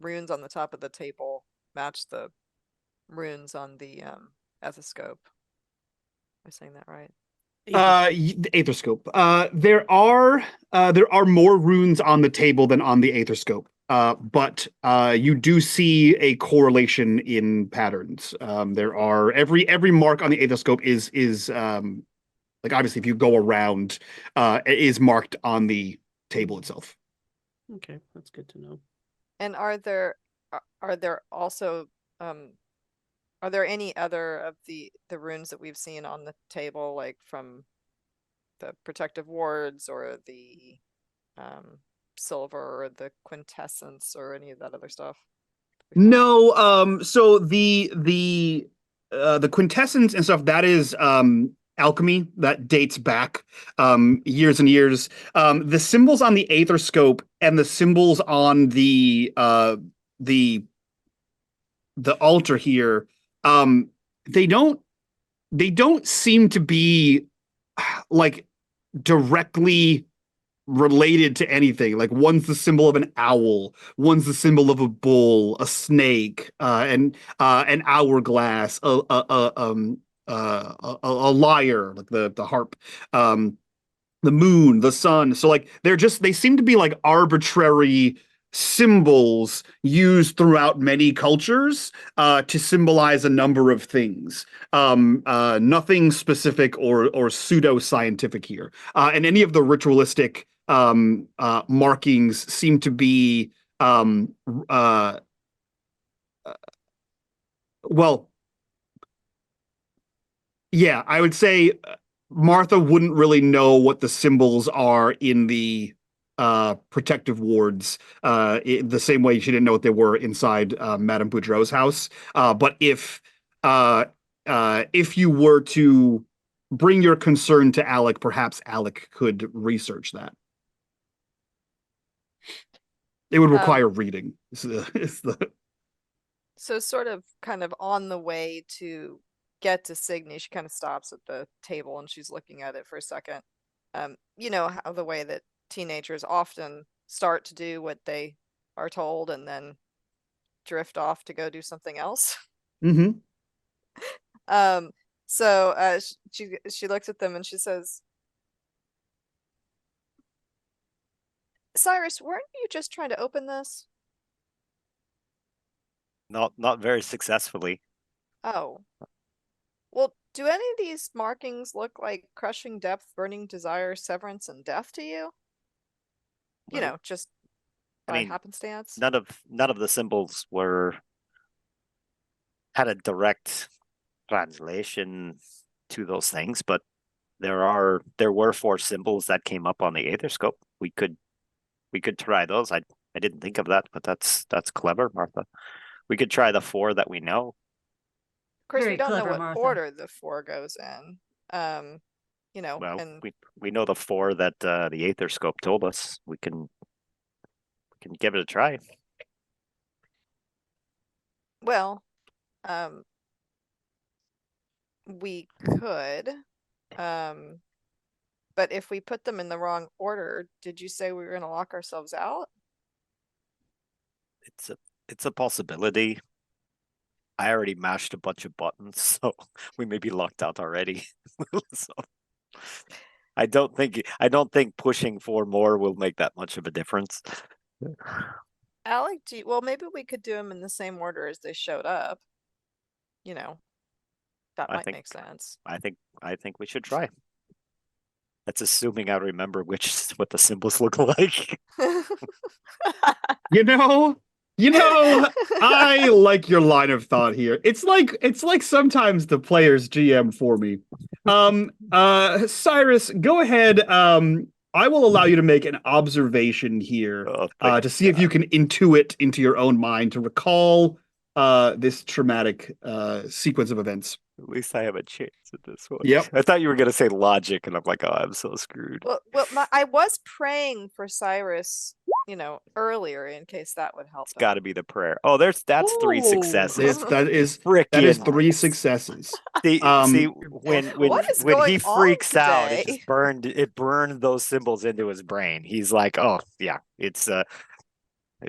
runes on the top of the table match the runes on the ethoscope. Am I saying that right? The aetherscope. There are more runes on the table than on the aetherscope. But you do see a correlation in patterns. There are every mark on the aetherscope is like, obviously if you go around, it is marked on the table itself. Okay, that's good to know. And are there also are there any other of the runes that we've seen on the table, like from the protective wards or the silver or the quintessence or any of that other stuff? No, so the quintessence and stuff, that is alchemy that dates back years and years. The symbols on the aetherscope and the symbols on the altar here, they don't seem to be like directly related to anything. Like, one's the symbol of an owl, one's the symbol of a bull, a snake, and an hourglass, a lyre, like the harp, the moon, the sun. So like they seem to be like arbitrary symbols used throughout many cultures to symbolize a number of things. Nothing specific or pseudo-scientific here. And any of the ritualistic markings seem to be well, yeah, I would say Martha wouldn't really know what the symbols are in the protective wards the same way she didn't know what they were inside Madame Boudreaux's house. But if you were to bring your concern to Alec, perhaps Alec could research that. It would require reading. So sort of kind of on the way to get to Signy, she kind of stops at the table and she's looking at it for a second. You know how the way that teenagers often start to do what they are told and then drift off to go do something else. Mm-hmm. So she looks at them and she says, Cyrus, weren't you just trying to open this? Not very successfully. Oh. Well, do any of these markings look like crushing depth, burning desire, severance, and death to you? You know, just by happenstance? None of the symbols had a direct translation to those things, but there were 4 symbols that came up on the aetherscope. We could try those. I didn't think of that, but that's clever, Martha. We could try the 4 that we know. Of course, Very we don't clever, know what Martha. order the 4 goes in. You know, Well, and we know the 4 that the aetherscope told us. We can give it a try. well, we could. But if we put them in the wrong order, did you say we were going to lock ourselves out? It's a possibility. I already mashed a bunch of buttons, so we may be locked out already. So I don't think pushing 4 more will make that much of a difference. Alec, well, maybe we could do them in the same order as they showed up. You know, that might make sense. I think we should try. That's assuming I remember what the symbols look like. You know, I like your line of thought here. It's like sometimes the players GM for me. Cyrus, go ahead. I will allow you to make an observation here to see if you can intuit into your own mind to recall this traumatic sequence of events. At least I have a chance at this one. Yep. I thought you were going to say logic, and I'm like, oh, I'm so screwed. Well, I was praying for Cyrus, you know, earlier in case that would help. It's got to be the prayer. Oh, that's 3 successes. That is Frickin' 3 successes. See, when he freaks out, today? it burned those symbols into his brain. He's like, oh yeah, it's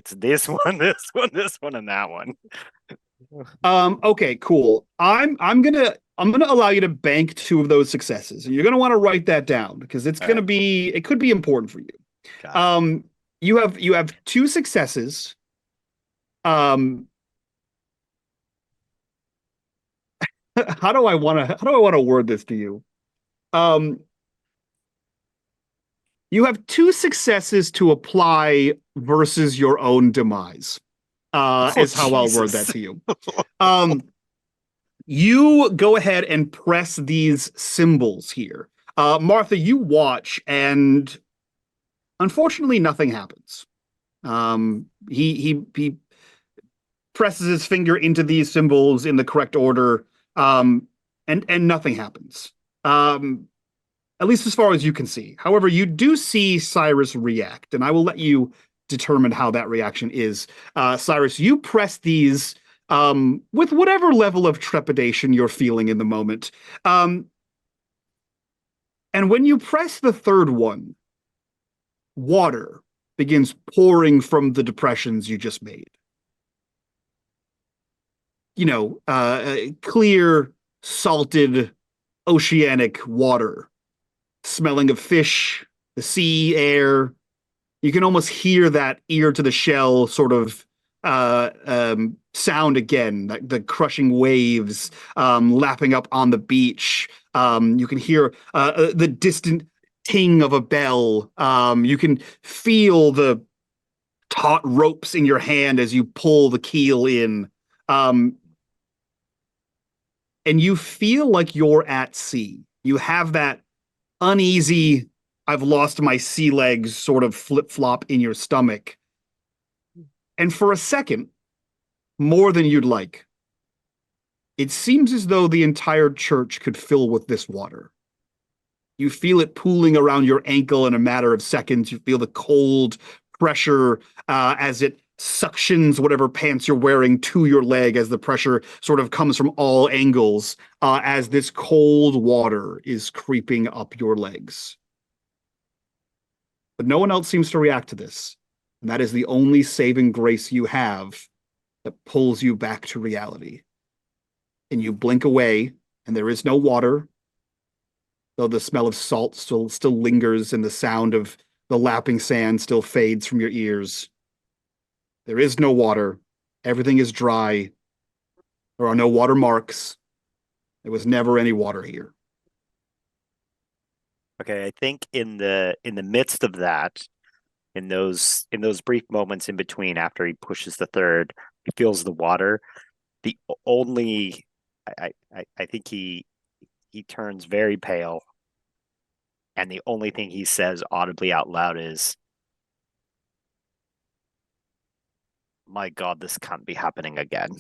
this one, this one, this one, and that one. Okay, cool. I'm gonna allow you to bank 2 of those successes, and you're gonna want to write that down because it could be important for you. You have 2 successes. How do I want to word this to you? You have 2 successes to apply versus your own demise. Is how I'll word that to you. You go ahead and press these symbols here. Martha, you watch, and unfortunately, nothing happens. He presses his finger into these symbols in the correct order, and nothing happens. At least as far as you can see. However, you do see Cyrus react, and I will let you determine how that reaction is. Cyrus, you press these with whatever level of trepidation you're feeling in the moment. And when you press the 3rd one, water begins pouring from the depressions you just made. You know, clear, salted, oceanic water, smelling of fish, the sea, air, You can almost hear that ear to the shell sort of sound again, the crushing waves lapping up on the beach. You can hear the distant ting of a bell. You can feel the taut ropes in your hand as you pull the keel in. And you feel like you're at sea. You have that uneasy, I've lost my sea legs sort of flip-flop in your stomach. And for a second, more than you'd like, it seems as though the entire church could fill with this water. You feel it pooling around your ankle in a matter of seconds. You feel the cold pressure as it suctions whatever pants you're wearing to your leg as the pressure sort of comes from all angles as this cold water is creeping up your legs. But no one else seems to react to this. And that is the only saving grace you have that pulls you back to reality. And you blink away, and there is no water, though the smell of salt still lingers and the sound of the lapping sand still fades from your ears. There is no water. Everything is dry. There are no water marks. There was never any water here. Okay, I think in the midst of that, in those brief moments in between after he pushes the third, he feels the water. The only I think he turns very pale, and the only thing he says audibly out loud is, "My God, this can't be happening again."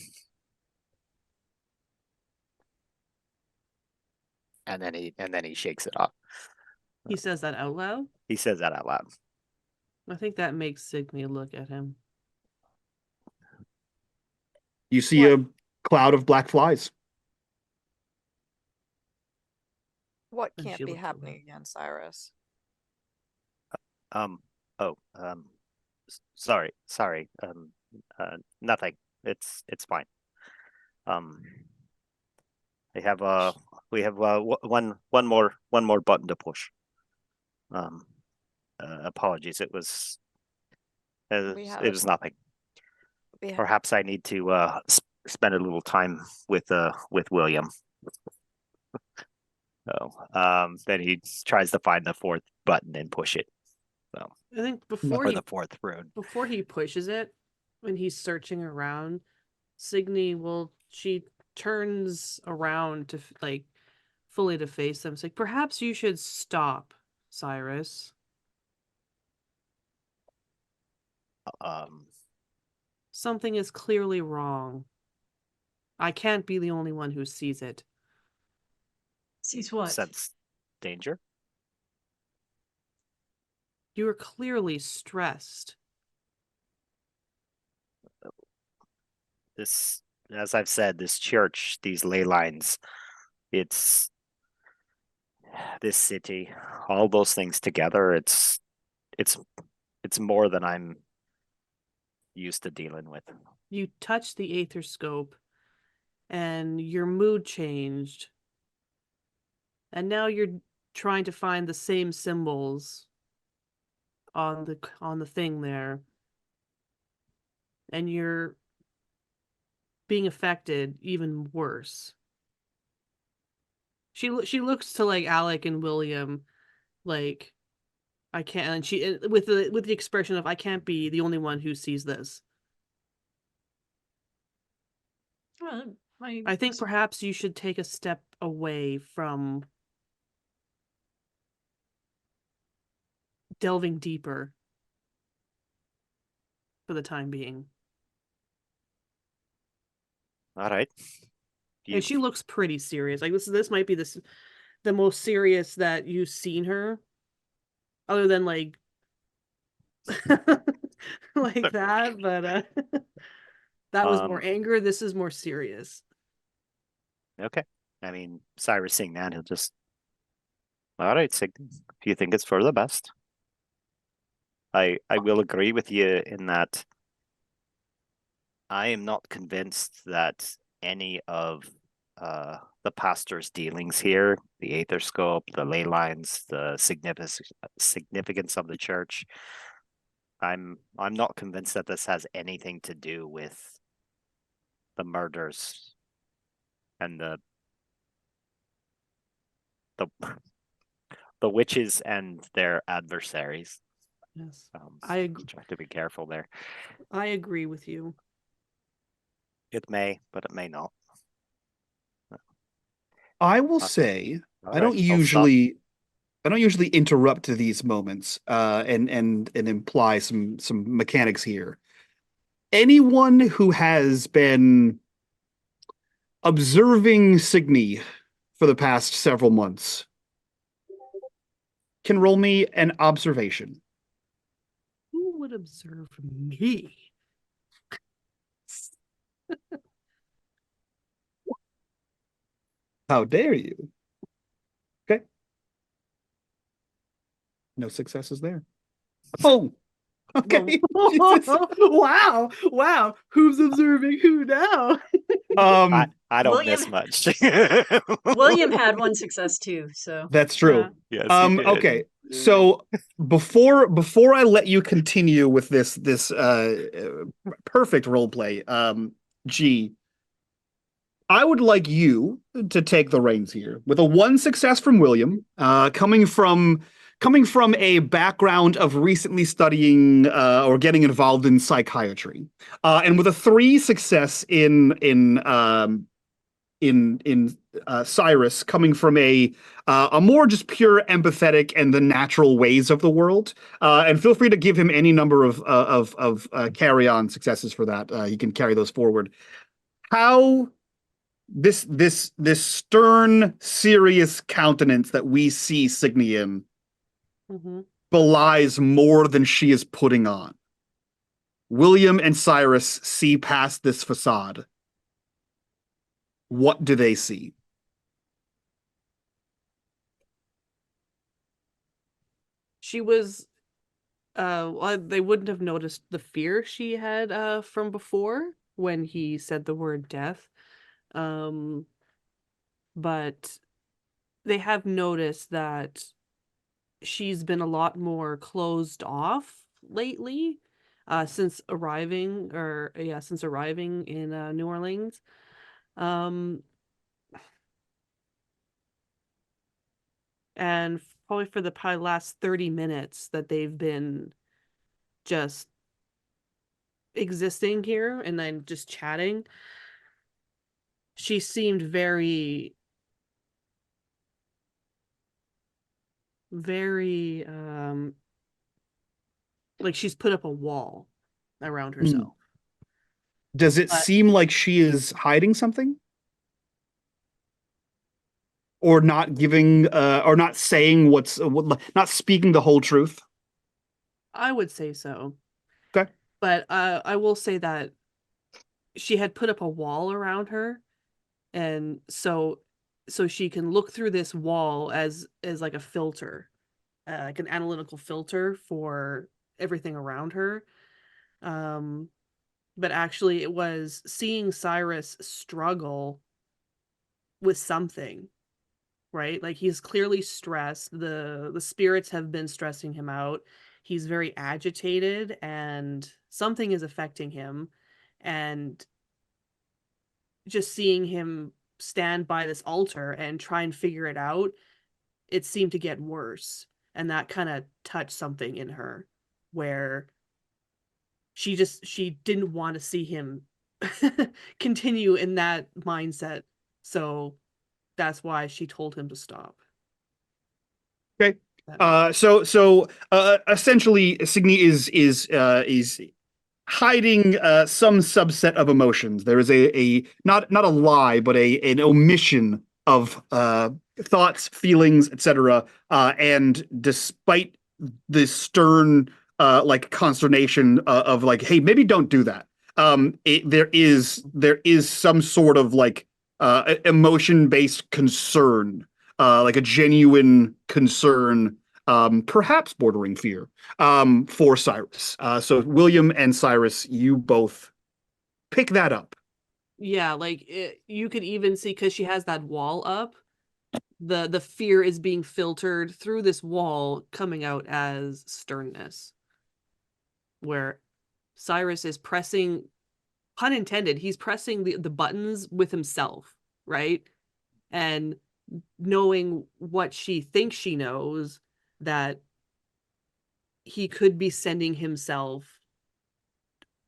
And then he shakes it off. He says that out loud. He says that out loud. I think that makes Signy look at him. You see a cloud of black flies. What And can't she be looked happening away. again, Cyrus? Sorry. Nothing. It's fine. We have one more button to push. Apologies. It was nothing. Perhaps I need to spend a little time with William. So then he tries to find the fourth button and push it. So I think the fourth rune. before he pushes it, when he's searching around, Signy she turns around to like fully to face them. It's like, perhaps you should stop, Cyrus. Something is clearly wrong. I can't be the only one who sees it. Sees what? Sense danger. You are clearly stressed. This, as I've said, this church, these ley lines, it's this city, all those things together, it's more than I'm used to dealing with. You touched the aether scope and your mood changed. And now you're trying to find the same symbols on the thing there. And you're being affected even worse. She looks to like Alec and William like, I can't, and she with the expression of, I can't be the only one who sees this. Well, I think perhaps you should take a step away from delving deeper for the time being. All right. And she looks pretty serious. Like this might be the most serious that you've seen her, other than like like that. But that was more anger. This is more serious. Okay. I mean, Cyrus seeing that, he'll just, all right, Signy, if you think it's for the best. I will agree with you in that I am not convinced that any of the pastor's dealings here, the aether scope, the ley lines, the significance of the church, I'm not convinced that this has anything to do with the murders and the the witches and their adversaries. Yes. So just have to be careful there. I agree with you. It may, but it may not. I will say All I right, don't I'll stop. usually interrupt these moments and imply some mechanics here. Anyone who has been observing Signy for the past several months can roll me an observation. Who would observe me? How dare you? Okay. No successes there. Oh, okay. Jesus. Wow. Who's observing who now? I don't William- miss much. William had one success too, so That's true. Yes, he did. Okay. So before I let you continue with this perfect role play, G, I would like you to take the reins here with a one success from William, coming from a background of recently studying or getting involved in psychiatry, and with a three success in Cyrus, coming from a more just pure empathetic and the natural ways of the world. And feel free to give him any number of carry on successes for that. He can carry those forward. How this stern, serious countenance that we see Signy in belies more than she is putting on. William and Cyrus see past this facade. What do they see? She was well, they wouldn't have noticed the fear she had from before when he said the word death. But they have noticed that she's been a lot more closed off lately, since arriving in New Orleans. And probably for the last 30 minutes that they've been just existing here and then just chatting, she seemed very like she's put up a wall around herself. Does it But- seem like she is hiding something? Or not giving or not saying not speaking the whole truth? I would say so. Okay. But I will say that she had put up a wall around her, and so she can look through this wall as like a filter, like an analytical filter for everything around her. But actually it was seeing Cyrus struggle with something, right? Like he's clearly stressed. The spirits have been stressing him out. He's very agitated and something is affecting him. And just seeing him stand by this altar and try and figure it out, it seemed to get worse. And that kind of touched something in her where she didn't want to see him continue in that mindset. So that's why she told him to stop. Okay. So essentially Signy is hiding some subset of emotions. There is a not a lie, but an omission of thoughts, feelings, etc. And despite the stern like consternation of like, hey, maybe don't do that. There is some sort of like emotion-based concern, like a genuine concern, perhaps bordering fear, for Cyrus. So William and Cyrus, you both pick that up. Yeah, like you could even see, because she has that wall up, the fear is being filtered through this wall, coming out as sternness. where Cyrus is pressing, pun intended, he's pressing the buttons with himself, right? And knowing what she thinks she knows, that he could be sending himself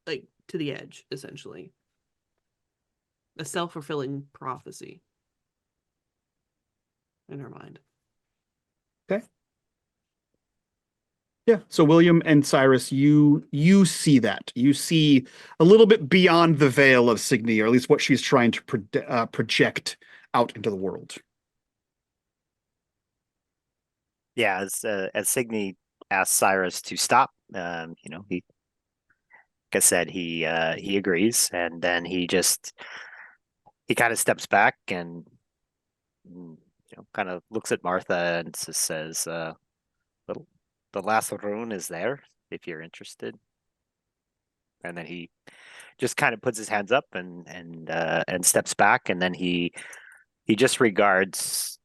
like to the edge, essentially. A self-fulfilling prophecy in her mind. Okay. Yeah. So William and Cyrus, you see that. You see a little bit beyond the veil of Signy, or at least what she's trying to project out into the world. Yeah, as Signy asks Cyrus to stop, he, like I said, he agrees, and then he kind of steps back and kind of looks at Martha and just says, the last rune is there if you're interested. And then he just kind of puts his hands up and steps back, and then he just regards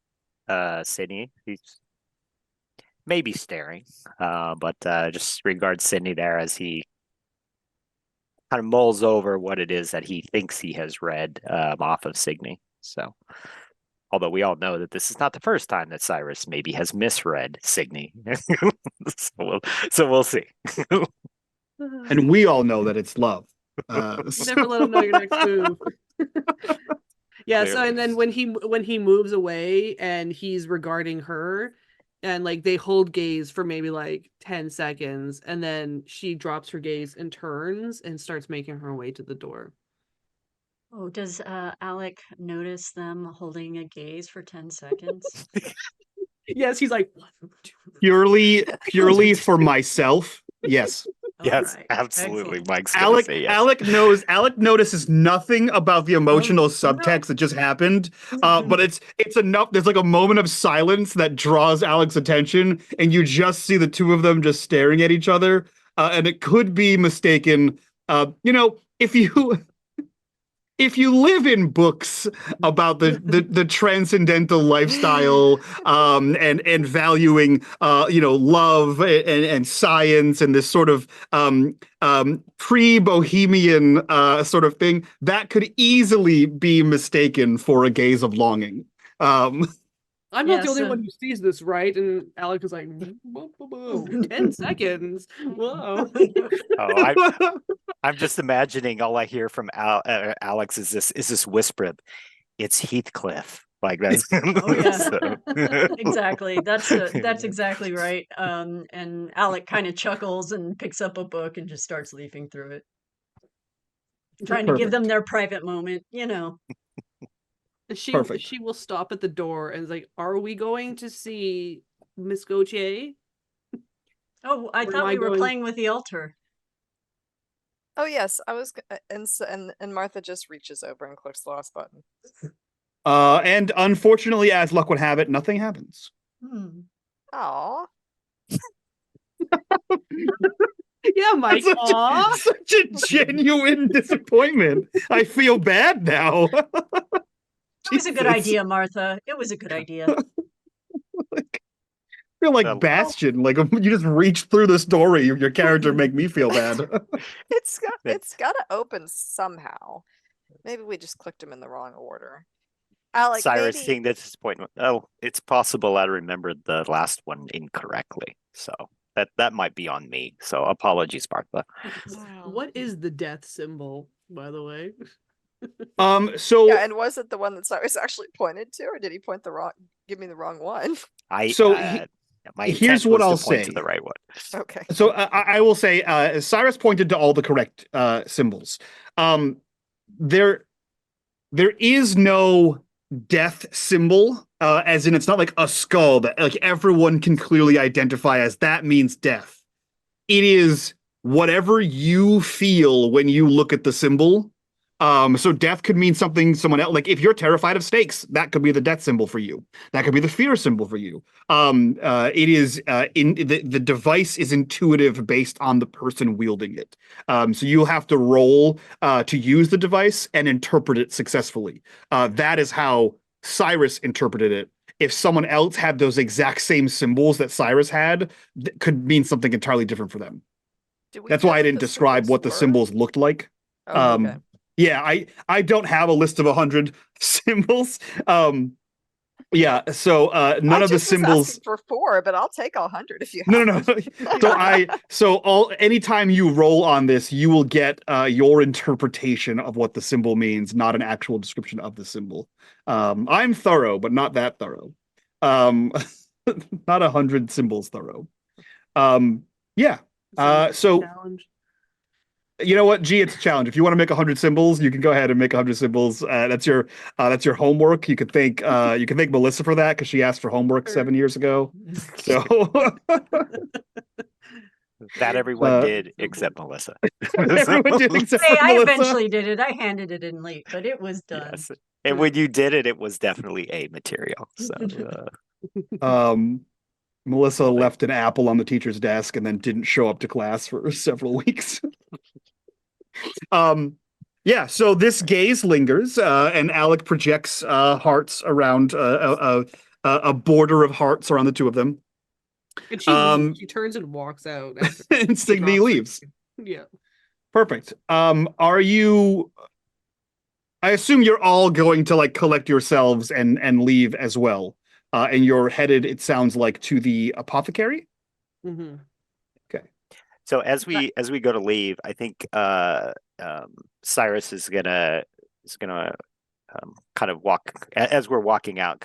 Sydney. He's maybe staring, but just regards Sydney there as he kind of mulls over what it is that he thinks he has read off of Signy. So, although we all know that this is not the first time that Cyrus maybe has misread Signy. so we'll see. And we all know that it's love. Never let him know your next move. Yeah, so and then when he moves away and he's regarding her, and like they hold gaze for maybe like 10 seconds, and then she drops her gaze and turns and starts making her way to the door. Oh, does Alec notice them holding a gaze for 10 seconds? Yes, he's like, purely for myself. Yes. Yes, Right. absolutely. Excellent. Mike's gonna say yes. Alec notices nothing about the emotional Oh, subtext that just happened. But it's enough. There's like a moment of silence that draws Alec's attention, and you just see the two of them just staring at each other. And it could be mistaken. If you live in books about the transcendental lifestyle, and valuing love and science and this sort of pre-bohemian sort of thing, that could easily be mistaken for a gaze of longing. I'm not the only one who sees this, right? And Alec is like, whoa, whoa, whoa, 10 seconds. Whoa. Oh, I'm just imagining all I hear from Alex is this whisper. It's Heathcliff. Like that's Oh yeah. Exactly. That's exactly right. And Alec kind of chuckles and picks up a book and just starts leafing through it. Trying to give them their private moment, Perfect. She will stop at the door and is like, "Are we going to see Miss Gautier?" Oh, I thought we were playing with the altar. Oh yes, I was, and Martha just reaches over and clicks the last button. And unfortunately, as luck would have it, nothing happens. Aw. Yeah, Mike. Such a genuine disappointment. I feel bad now. It was a good idea, Martha. It was a good idea. I feel like Bastion. Like you just reach through this doorway, your character make me feel bad. It's got to open somehow. Maybe we just clicked them in the wrong order. Alec, Cyrus seeing this disappointment. Oh, it's possible I remembered the last one incorrectly. So that might be on me. So apologies, Martha. Wow. What is the death symbol, by the way? So yeah, and was it the one that Cyrus actually pointed to, or did he give me the wrong one? Here's what I'll say. To the right one. Okay. So I will say, Cyrus pointed to all the correct symbols. There is no death symbol, as in it's not like a skull that like everyone can clearly identify as that means death. It is whatever you feel when you look at the symbol. So death could mean someone else. Like if you're terrified of snakes, that could be the death symbol for you. That could be the fear symbol for you. It is the device is intuitive based on the person wielding it. So you'll have to roll to use the device and interpret it successfully. That is how Cyrus interpreted it. If someone else had those exact same symbols that Cyrus had, that could mean something entirely different for them. Do we That's know why I what didn't the describe what the were? symbols looked like. Oh, okay. Yeah, I don't have a list of 100 symbols. Yeah, so none I of the just was symbols. asking for 4, but I'll take 100 if you No, have no, no. them. Anytime you roll on this, you will get your interpretation of what the symbol means, not an actual description of the symbol. I'm thorough, but not that thorough. Um, not 100 symbols thorough. Yeah. So challenge. you know what, G, it's a challenge. If you want to make 100 symbols, you can go ahead and make 100 symbols. That's your homework. You could thank Melissa for that because she asked for homework 7 years ago. So That everyone Uh, did except Melissa. everyone did except Hey, for I Melissa. eventually did it. I handed it in late, but it was done. Yes. And when you did it, it was definitely A material. So Melissa left an apple on the teacher's desk and then didn't show up to class for several weeks. Yeah, so this gaze lingers, and Alec projects hearts around a border of hearts around the two of them. And she leaves. She turns and walks out. And Signy leaves. Yeah. Perfect. Are you? I assume you're all going to like collect yourselves and leave as well. And you're headed, it sounds like, to the apothecary. Mm-hmm. Okay. So as we go to leave, I think Cyrus is gonna kind of walk as we're walking out.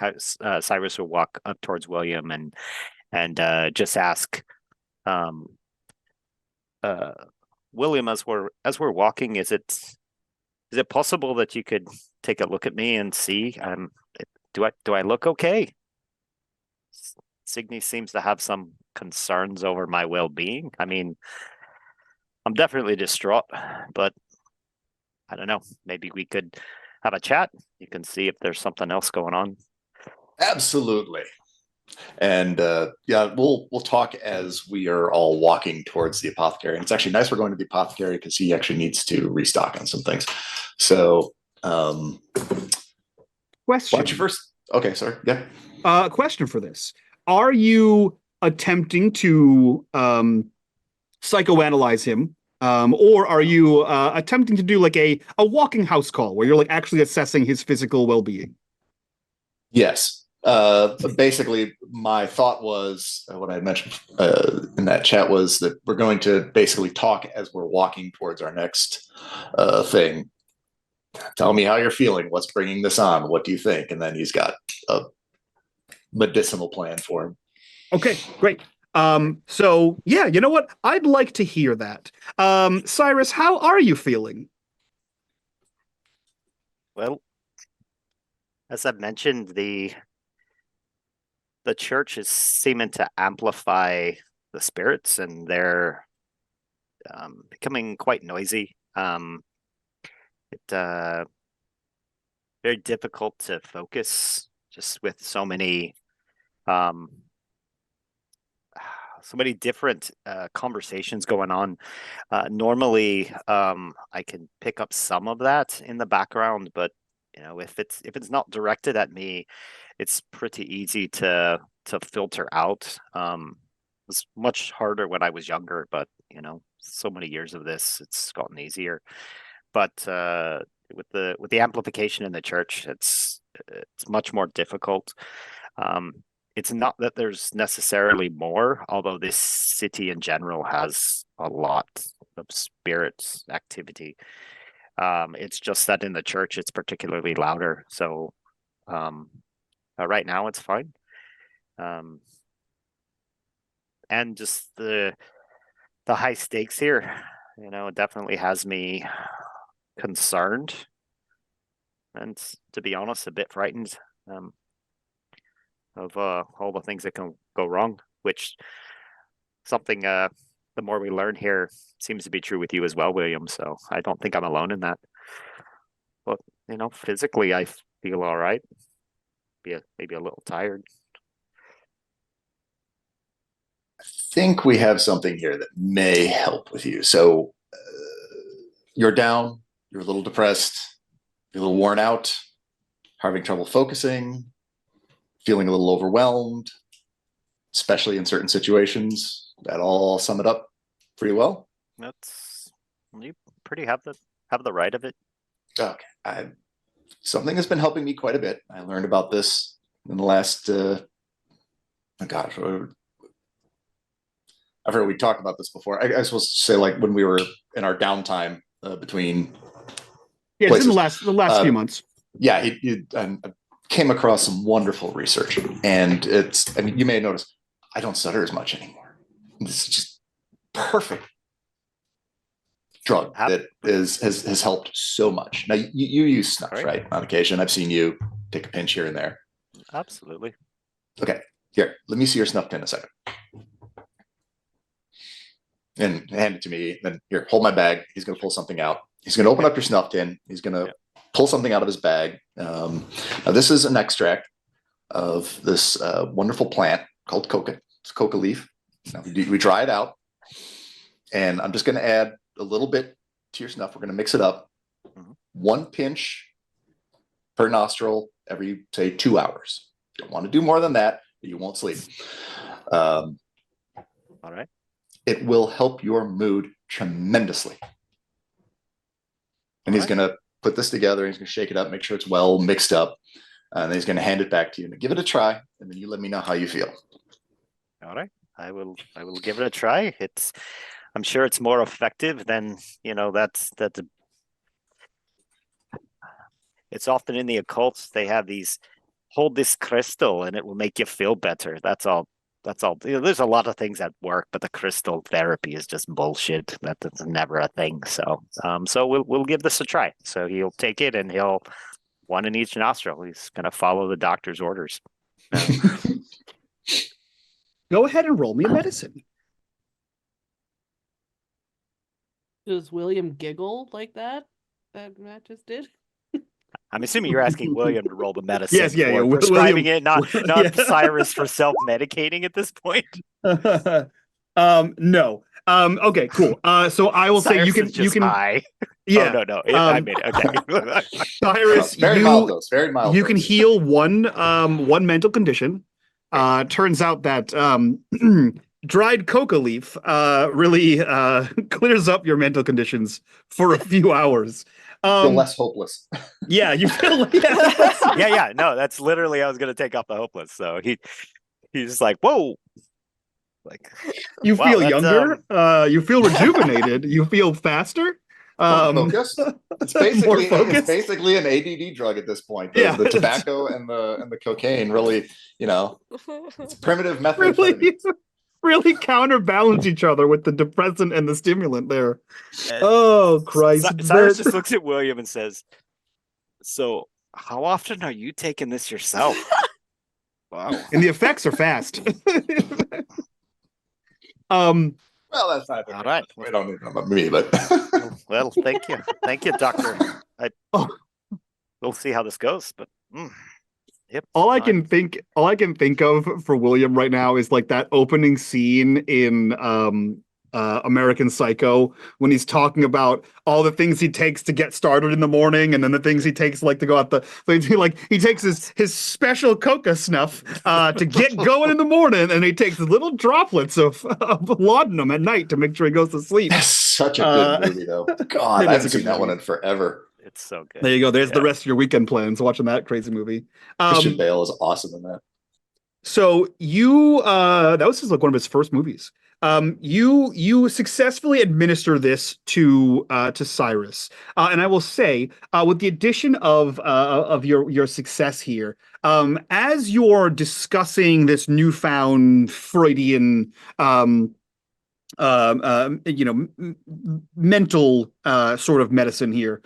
Cyrus will walk up towards William and just ask, William, as we're walking, is it possible that you could take a look at me and see, do I look okay? Signy seems to have some concerns over my well-being. I mean, I'm definitely distraught, but I don't know. Maybe we could have a chat. You can see if there's something else going on. Absolutely. And yeah, we'll talk as we are all walking towards the apothecary. And it's actually nice we're going to the apothecary because he actually needs to restock on some things. So Question. Watch first. Okay, sorry. Yeah. Question for this. Are you attempting to psychoanalyze him? Or are you attempting to do like a walking house call where you're like actually assessing his physical well-being? Yes. Basically, my thought was what I had mentioned in that chat was that we're going to basically talk as we're walking towards our next thing. Tell me how you're feeling. What's bringing this on? What do you think? And then he's got a medicinal plan for him. Okay, great. So yeah, you know what? I'd like to hear that. Cyrus, how are you feeling? Well, as I've mentioned, the church is seeming to amplify the spirits, and they're becoming quite noisy. Very difficult to focus just with so many different conversations going on. Normally, I can pick up some of that in the background, but if it's not directed at me, it's pretty easy to filter out. It was much harder when I was younger, but so many years of this, it's gotten easier. But with the amplification in the church, it's much more difficult. It's not that there's necessarily more, although this city in general has a lot of spirits activity. It's just that in the church, it's particularly louder. So right now, it's fine. And just the high stakes here, it definitely has me concerned, and to be honest, a bit frightened of all the things that can go wrong, which something the more we learn here seems to be true with you as well, William. So I don't think I'm alone in that. But physically I feel all right. Maybe a little tired. I think we have something here that may help with you. So you're down, you're a little depressed, you're a little worn out, having trouble focusing, feeling a little overwhelmed, especially in certain situations. That all sum it up pretty well. That's you pretty have the right of it. Okay, something has been helping me quite a bit. I learned about this in the last. Oh gosh, I've heard we talked about this before. I was supposed to say like when we were in our downtime between. Yeah, it's in the last few months. Yeah, he came across some wonderful research, and I mean, you may have noticed I don't stutter as much anymore. This is just perfect drug that has helped so much. Now you use snuff, right? On occasion, I've seen you take a pinch here and there. Absolutely. Okay, here, let me see your snuff tin a second. And hand it to me. Then here, hold my bag. He's going to pull something out. He's going to open up your snuff tin. He's going to pull something out of his bag. Now this is an extract of this wonderful plant called coca. It's coca leaf. Now we dry it out, and I'm just going to add a little bit to your snuff. We're going to mix it up. 1 pinch per nostril every, say, 2 hours. You don't want to do more than that, or you won't sleep. All right. It will help your mood tremendously. And he's going to put this together. He's going to shake it up, make sure it's well mixed up. And then he's going to hand it back to you. And give it a try, and then you let me know how you feel. All right. I will give it a try. I'm sure it's more effective than, it's often in the occult. They have hold this crystal and it will make you feel better. That's all. There's a lot of things that work, but the crystal therapy is just bullshit. That's never a thing. So we'll give this a try. So he'll take it and he'll 1 in each nostril. He's going to follow the doctor's orders. Go ahead and roll me a medicine. Does William giggle like that Matt just did? I'm assuming you're asking William to roll the medicine. Yes, yeah, for prescribing it, not Cyrus for self-medicating at this point. No. Okay, cool. So I will Cyrus say you can high. Yeah. Oh, no. I made it. Okay. Cyrus, very mild dose. Very mild. You can heal one mental condition. Turns out that dried coca leaf really clears up your mental conditions for a few hours. Feel less hopeless. Yeah, you feel yeah. No, that's literally I was gonna take off the hopeless. So he's like, whoa. Like you feel younger, you feel rejuvenated, you feel faster. Focused. It's basically an ADD drug at this point. The tobacco and the cocaine really, it's primitive method. Really counterbalance each other with the depressant and the stimulant there. Oh, Christ. Cyrus just looks at William and says, so how often are you taking this yourself? Wow. And the effects are fast. Well, that's not all right. We don't need to know about me, but well, thank you. Thank you, Doctor. We'll see how this goes, but yep. All I can think of for William right now is like that opening scene in American Psycho when he's talking about all the things he takes to get started in the morning, and then the things he takes like to go out he takes his special coca snuff to get going in the morning, and he takes little droplets of laudanum at night to make sure he goes to sleep. That's such a good movie, though. God, I haven't seen that one in forever. It's so good. There you go. There's the rest of your weekend plans, watching that crazy movie. Christian Bale is awesome in that. So you that was just like one of his first movies. You successfully administer this to Cyrus, and I will say, with the addition of your success here, as you're discussing this newfound Freudian mental sort of medicine here,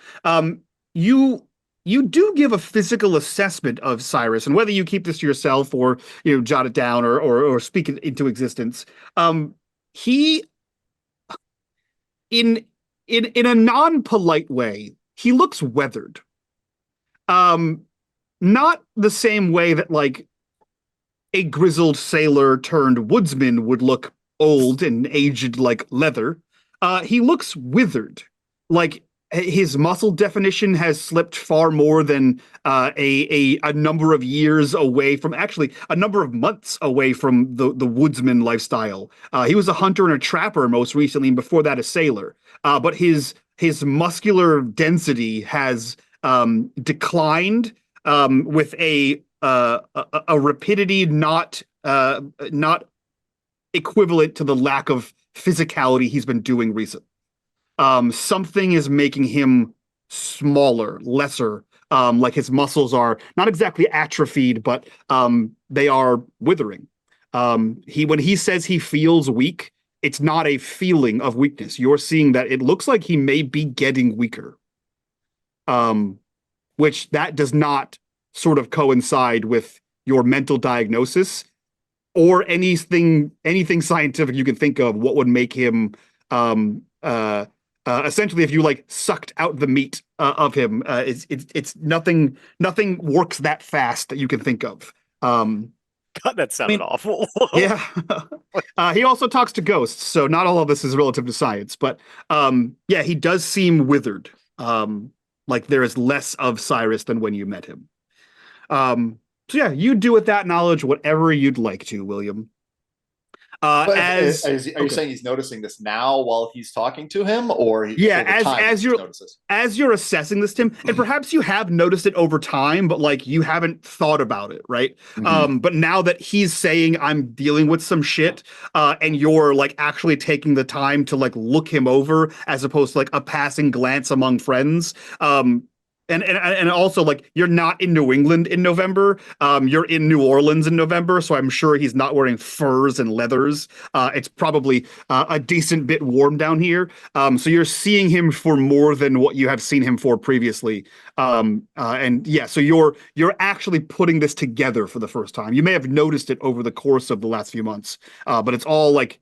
you do give a physical assessment of Cyrus, and whether you keep this to yourself or jot it down or speak it into existence. He, in a non-polite way, he looks weathered. Not the same way that like a grizzled sailor turned woodsman would look old and aged like leather. He looks withered, like his muscle definition has slipped far more than a number of years away from, actually a number of months away from the woodsman lifestyle. He was a hunter and a trapper most recently, and before that a sailor. But his muscular density has declined with a rapidity not equivalent to the lack of physicality he's been doing recently. Something is making him smaller, lesser. Like his muscles are not exactly atrophied, but they are withering. When he says he feels weak, it's not a feeling of weakness. You're seeing that it looks like he may be getting weaker. Which that does not sort of coincide with your mental diagnosis or anything scientific you can think of. What would make him essentially, if you like sucked out the meat of him, it's nothing works that fast that you can think of. God, that sounded awful. Yeah. He also talks to ghosts, so not all of this is relative to science, but yeah, he does seem withered. Like there is less of Cyrus than when you met him. So yeah, you do with that knowledge whatever you'd like to, William. Are you saying he's noticing this now while he's talking to him, or as you're assessing this, Tim, and perhaps you have noticed it over time, but like you haven't thought about it, right? Mm-hmm. But now that he's saying I'm dealing with some shit, and you're like actually taking the time to like look him over as opposed to like a passing glance among friends, and also like you're not in New England in November, you're in New Orleans in November, so I'm sure he's not wearing furs and leathers. It's probably a decent bit warm down here, so you're seeing him for more than what you have seen him for previously. And yeah, so you're actually putting this together for the first time. You may have noticed it over the course of the last few months, but it's all like,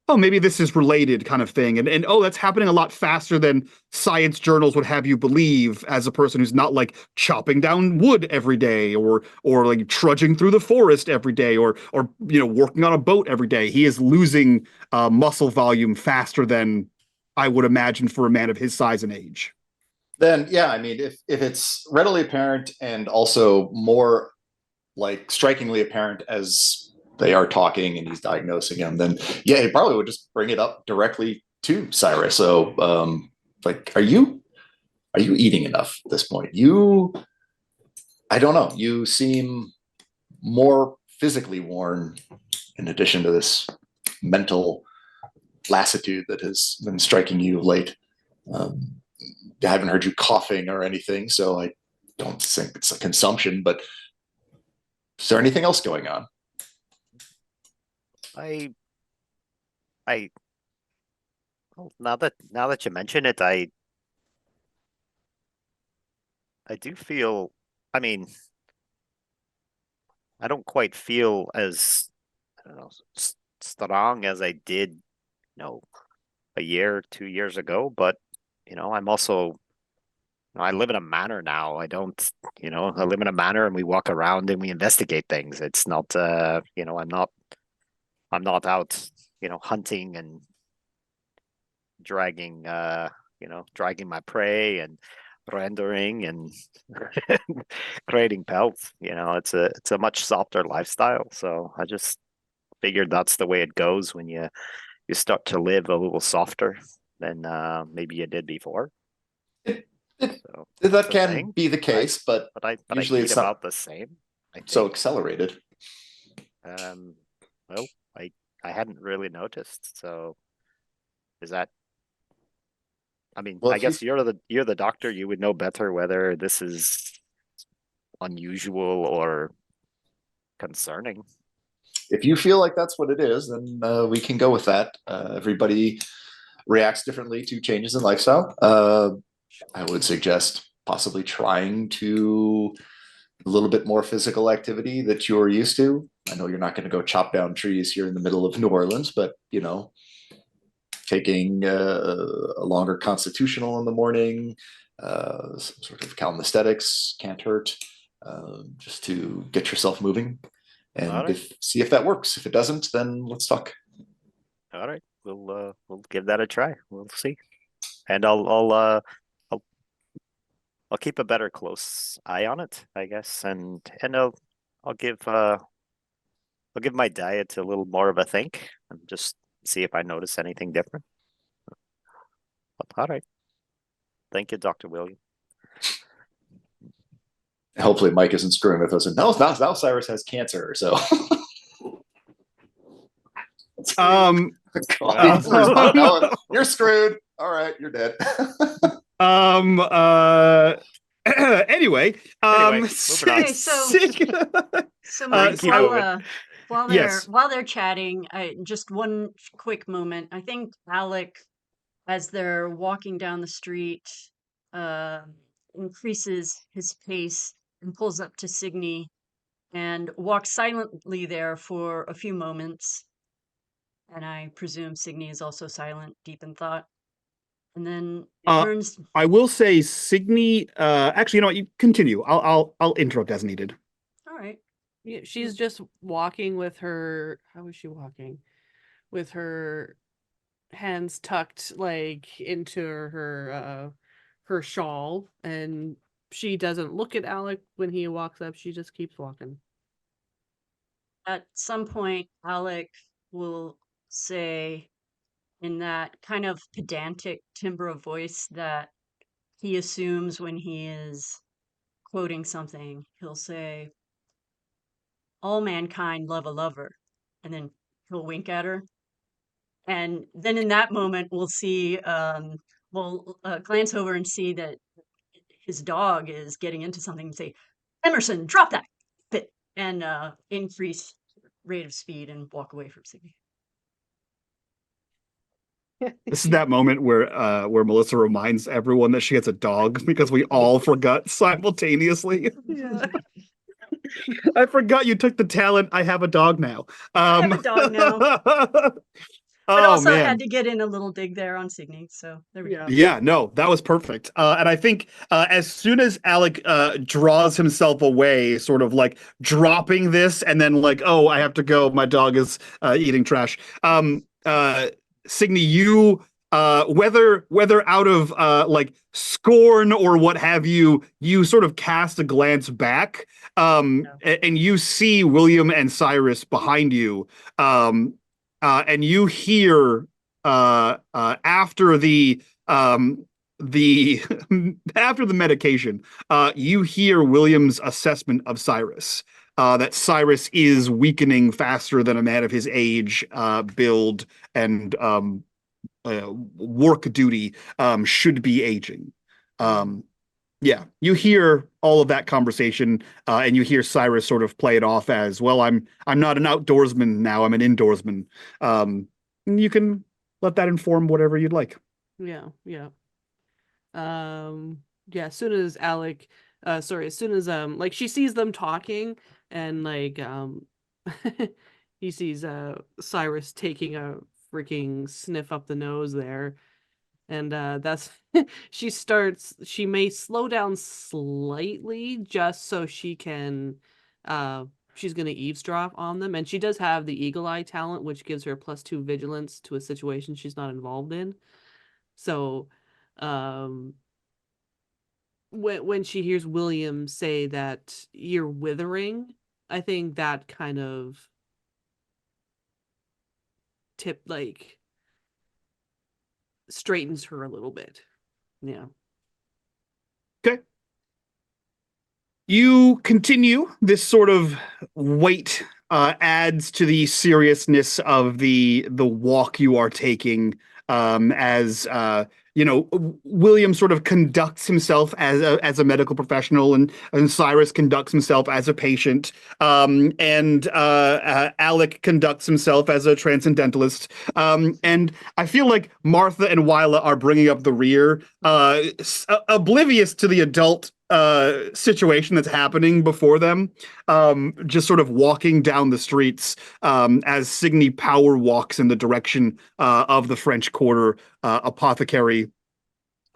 oh, maybe this is related kind of thing. And oh, that's happening a lot faster than science journals would have you believe as a person who's not like chopping down wood every day or like trudging through the forest every day or working on a boat every day. He is losing muscle volume faster than I would imagine for a man of his size and age. Then yeah, I mean, if it's readily apparent and also more like strikingly apparent as they are talking and he's diagnosing him, then yeah, he probably would just bring it up directly to Cyrus. So like, are you eating enough at this point? I don't know, you seem more physically worn in addition to this mental lassitude that has been striking you of late. I haven't heard you coughing or anything, so I don't think it's a consumption, but is there anything else going on? Well, now that you mention it, I do feel, I mean, I don't quite feel as, I don't know, strong as I did, a year, 2 years ago, but I'm also, I live in a manor now. I don't, I live in a manor and we walk around and we investigate things. It's not, I'm not out, hunting and dragging my prey and rendering and creating pelts. It's a much softer lifestyle. So I just figured that's the way it goes when you start to live a little softer than maybe you did before. That can be the case, but usually it's about the same. So accelerated. Well, I hadn't really noticed. So is that? I mean, I guess you're the doctor. You would know better whether this is unusual or concerning. If you feel like that's what it is, then we can go with that. Everybody reacts differently to changes in lifestyle. I would suggest possibly trying to a little bit more physical activity that you're used to. I know you're not going to go chop down trees here in the middle of New Orleans, but taking a longer constitutional in the morning, some sort of calisthenics can't hurt, just to get yourself moving and see if that works. If it doesn't, then let's talk. All right, we'll give that a try. We'll see, and I'll I'll keep a better close eye on it, I guess, and I'll give my diet a little more of a think and just see if I notice anything different. All right. Thank you, Dr. William. Hopefully Mike isn't screwing with us. And now Cyrus has cancer, so Um, God, you're screwed. All right, you're dead. Anyway, Anyway, moving on. Okay, so Mike, keep moving. while Yes. they're chatting, just one quick moment. I think Alec, as they're walking down the street, increases his pace and pulls up to Signy and walks silently there for a few moments. And I presume Signy is also silent, deep in thought. And then it turns. I will say Signy. Actually, you know what? You continue. I'll interrupt as needed. All right. Yeah, she's just walking with her. How is she walking? With her hands tucked like into her shawl, and she doesn't look at Alec when he walks up. She just keeps walking. At some point, Alec will say, in that kind of pedantic timbre of voice that he assumes when he is quoting something, he'll say, "All mankind love a lover," and then he'll wink at her. And then in that moment, we'll see, we'll glance over and see that his dog is getting into something and say, "Emerson, drop that bit," and increase rate of speed and walk away from Signy. This is that moment where Melissa reminds everyone that she has a dog because we all forgot simultaneously. Yeah. I forgot you took the talent. I have a dog now. I have a dog now. But Oh, also man. had to get in a little dig there on Signy, so there we go. Yeah, no, that was perfect. And I think as soon as Alec draws himself away, sort of like dropping this, and then like, oh, I have to go. My dog is eating trash. Signy, you whether out of like scorn or what have you, you sort of cast a glance back, and you see William and Cyrus behind you, and you hear after the after the medication, you hear William's assessment of Cyrus. That Cyrus is weakening faster than a man of his age, build, and work duty should be aging. Yeah, you hear all of that conversation, and you hear Cyrus sort of play it off as, well, I'm not an outdoorsman now, I'm an indoorsman. And you can let that inform whatever you'd like. Yeah. As soon as Alec, as soon as like she sees them talking, and like he sees Cyrus taking a freaking sniff up the nose there, and that's she may slow down slightly just so she can she's gonna eavesdrop on them, and she does have the eagle eye talent, which gives her +2 vigilance to a situation she's not involved in. So when she hears William say that you're withering, I think that kind of straightens her a little bit. Yeah. Okay. You continue. This sort of weight adds to the seriousness of the walk you are taking, as William sort of conducts himself as a medical professional, and Cyrus conducts himself as a patient, and Alec conducts himself as a transcendentalist, and I feel like Martha and Wyla are bringing up the rear, oblivious to the adult situation that's happening before them, just sort of walking down the streets, as Signy power walks in the direction of the French Quarter apothecary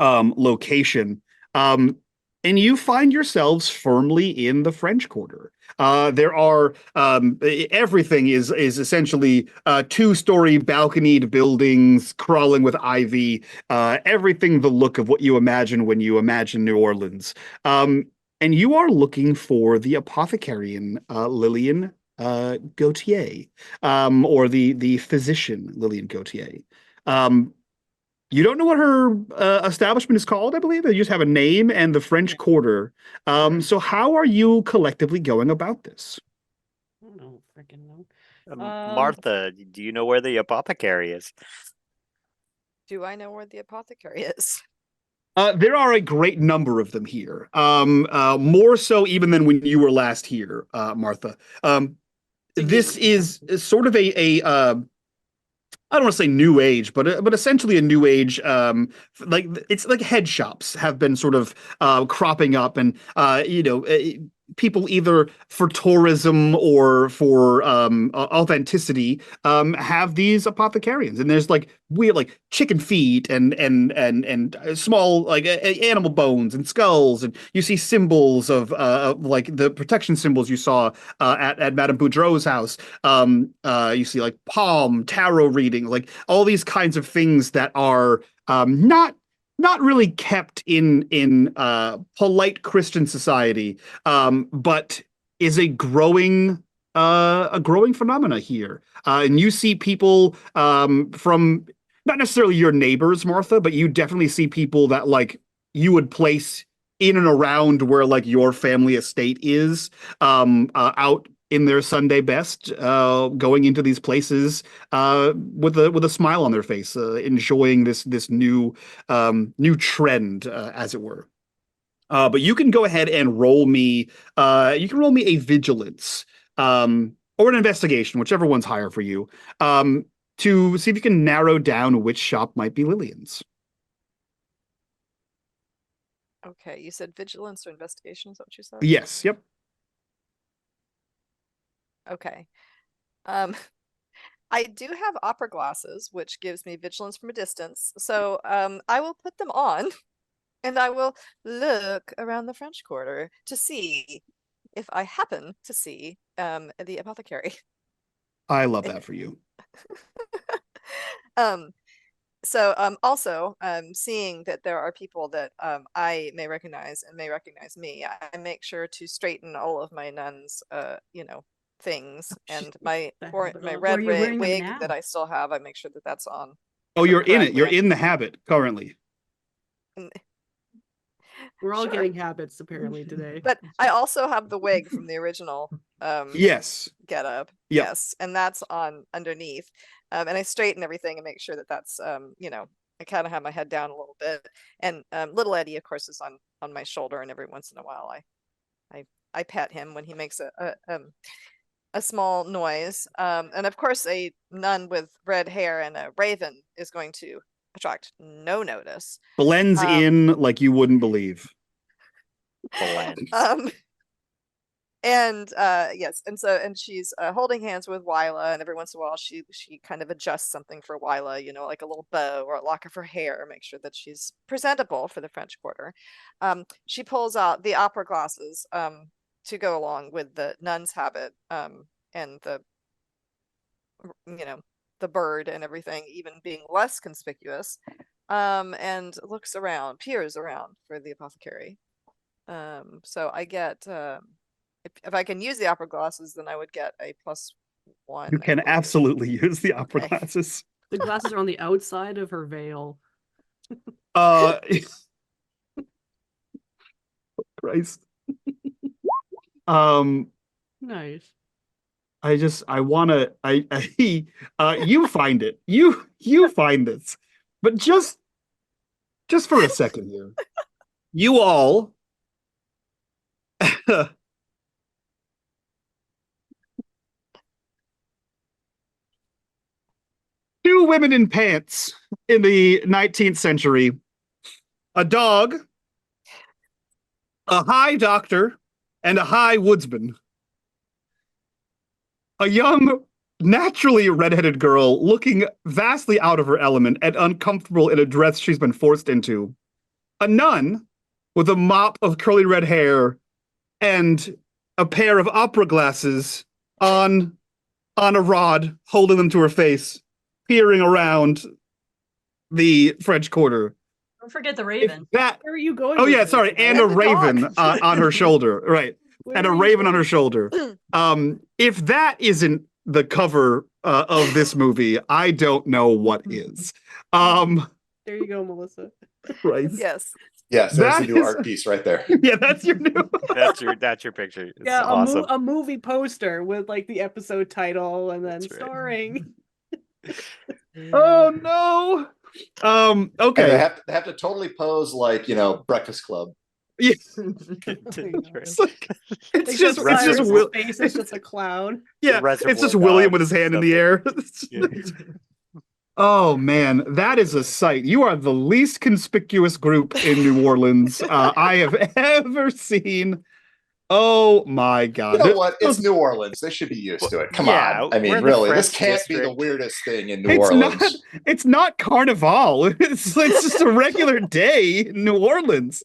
location. And you find yourselves firmly in the French Quarter. There are everything is essentially two-story balconied buildings crawling with ivy. Everything the look of what you imagine when you imagine New Orleans. And you are looking for the apothecarian Lillian Gautier, or the physician Lillian Gautier. You don't know what her establishment is called, I believe. You just have a name and the French Quarter. So how are you collectively going about this? I don't freaking know. Martha, do you know where the apothecary is? Do I know where the apothecary is? There are a great number of them here. More so even than when you were last here, Martha. This is sort of a I don't want to say new age, but essentially a new age. Like it's like head shops have been sort of cropping up, and people either for tourism or for authenticity have these apothecarians, and there's like weird like chicken feet and small like animal bones and skulls, and you see symbols of like the protection symbols you saw at Madame Boudreau's house. You see like palm tarot reading, like all these kinds of things that are not really kept in polite Christian society, but is a growing phenomena here. And you see people from not necessarily your neighbors, Martha, but you definitely see people that like you would place in and around where like your family estate is, out in their Sunday best, going into these places with a smile on their face, enjoying this new trend, as it were. But you can go ahead and roll me. You can roll me a vigilance, or an investigation, whichever one's higher for you, to see if you can narrow down which shop might be Lillian's. Okay, you said vigilance or investigation, is that what you said? Yes. Yep. Okay. I do have opera glasses, which gives me vigilance from a distance. So I will put them on and I will look around the French Quarter to see if I happen to see the apothecary. I love that for you. Also, seeing that there are people that I may recognize and may recognize me, I make sure to straighten all of my nuns, things, and my red wig that I still have, I make sure that that's on. Oh, you're in it. You're in the habit currently. We're all getting habits apparently today. But I also have the wig from the original yes get up. Yep. Yes, and that's on underneath. And I straighten everything and make sure that that's I kind of have my head down a little bit. And little Eddie, of course, is on my shoulder, and every once in a while I pet him when he makes a small noise. And of course, a nun with red hair and a raven is going to attract no notice. Blends in like you wouldn't believe. Blends. And yes, and she's holding hands with Wyla, and every once in a while she kind of adjusts something for Wyla, like a little bow or a lock of her hair, make sure that she's presentable for the French Quarter. She pulls out the opera glasses to go along with the nun's habit, and the bird and everything, even being less conspicuous, and peers around for the apothecary. So I get if I can use the opera glasses, then I would get a +1. You can absolutely use the opera glasses. The glasses are on the outside of her veil. Christ. Nice. You find it. You find this. But just for a second here. You all two women in pants in the 19th century, a dog, a high doctor, and a high woodsman. A young, naturally redheaded girl looking vastly out of her element and uncomfortable in a dress she's been forced into. A nun with a mop of curly red hair and a pair of opera glasses on a rod, holding them to her face, peering around the French Quarter. Don't forget the If raven. that, Where are you going? oh with yeah, this, sorry, and man? a the raven dog. on her shoulder, right? Where And a are you raven on her going? shoulder. If that isn't the cover of this movie, I don't know what is. There you go, Melissa. Right. Yes. Yes, there's the That new is- art piece right there. Yeah, that's your new. That's your picture. It's Yeah, awesome. a movie poster with like the episode title and then That's right. starring. Oh no. And Okay. they have to totally pose like, Breakfast Club. Yeah. That's right. It's like it's Except just Cyrus's Will. face is just a cloud. Yeah, Reservoir it's just William with his Dogs hand in the stuff. air. Oh man, that is a sight. You are the least conspicuous group in New Orleans I have ever seen. Oh my God. You know what? It's New Orleans. They should be used to it. Come Yeah, on. I we're mean, the really, this French can't be the district. weirdest thing in New It's Orleans. it's not Carnival. It's just a regular day in New Orleans.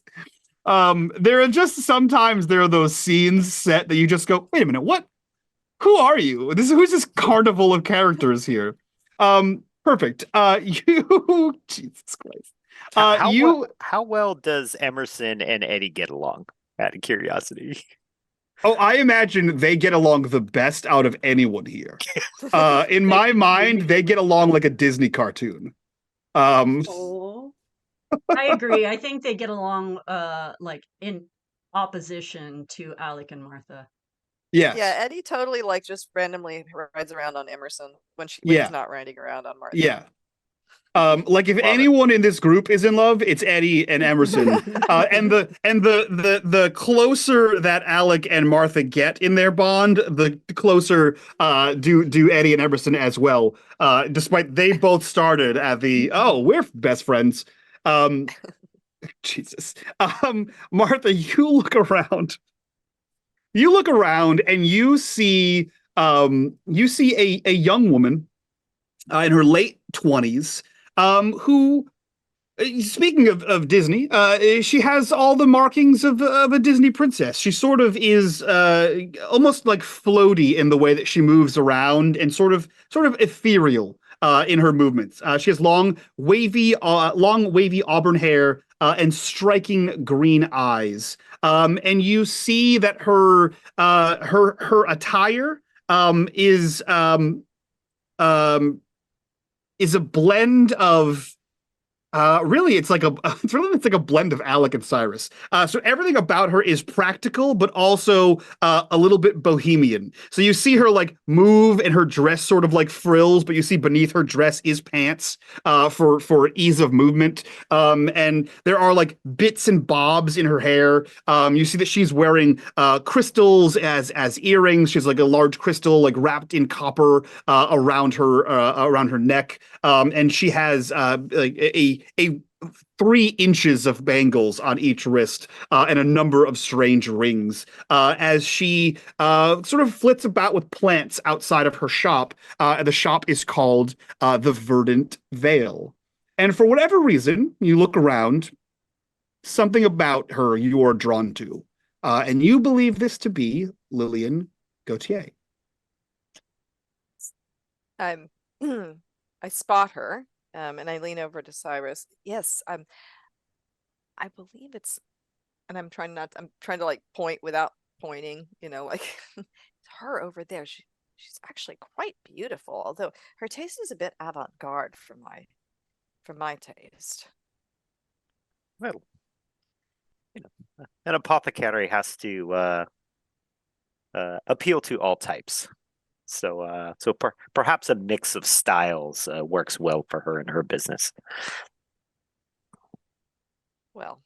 There are just sometimes there are those scenes set that you just go, wait a minute, what? Who are you? Who's this carnival of characters here? Perfect. You Jesus Christ. How well does Emerson and Eddie get along? Out of curiosity. Oh, I imagine they get along the best out of anyone here. In my mind, they get along like a Disney cartoon. Oh, I agree. I think they get along like in opposition to Alec and Martha. Yes. Yeah, Eddie totally like just randomly rides around on Emerson when Yeah. he's not riding around on Martha. Yeah. Like if Love it. anyone in this group is in love, it's Eddie and Emerson. And the closer that Alec and Martha get in their bond, the closer do Eddie and Emerson as well. Despite they both started at the we're best friends. Jesus. Martha, you look around. You look around and you see a young woman in her late 20s. Who, speaking of Disney, she has all the markings of a Disney princess. She sort of is almost like floaty in the way that she moves around, and sort of ethereal in her movements. She has long wavy auburn hair and striking green eyes. And you see that her attire is a blend of really it's like a blend of Alec and Cyrus. So everything about her is practical, but also a little bit bohemian. So you see her like move, and her dress sort of like frills, but you see beneath her dress is pants for ease of movement. And there are like bits and bobs in her hair. You see that she's wearing crystals as earrings. She's like a large crystal like wrapped in copper around her neck. And she has like a 3 inches of bangles on each wrist and a number of strange rings as she sort of flits about with plants outside of her shop. The shop is called the Verdant Vale. And for whatever reason, you look around, something about her you are drawn to. And you believe this to be Lillian Gautier. I spot her, and I lean over to Cyrus. Yes, I believe it's, and I'm trying to like point without pointing, like it's her over there. She's actually quite beautiful, although her taste is a bit avant-garde for my taste. Well, an apothecary has to appeal to all types. So perhaps a mix of styles works well for her and her business. Well,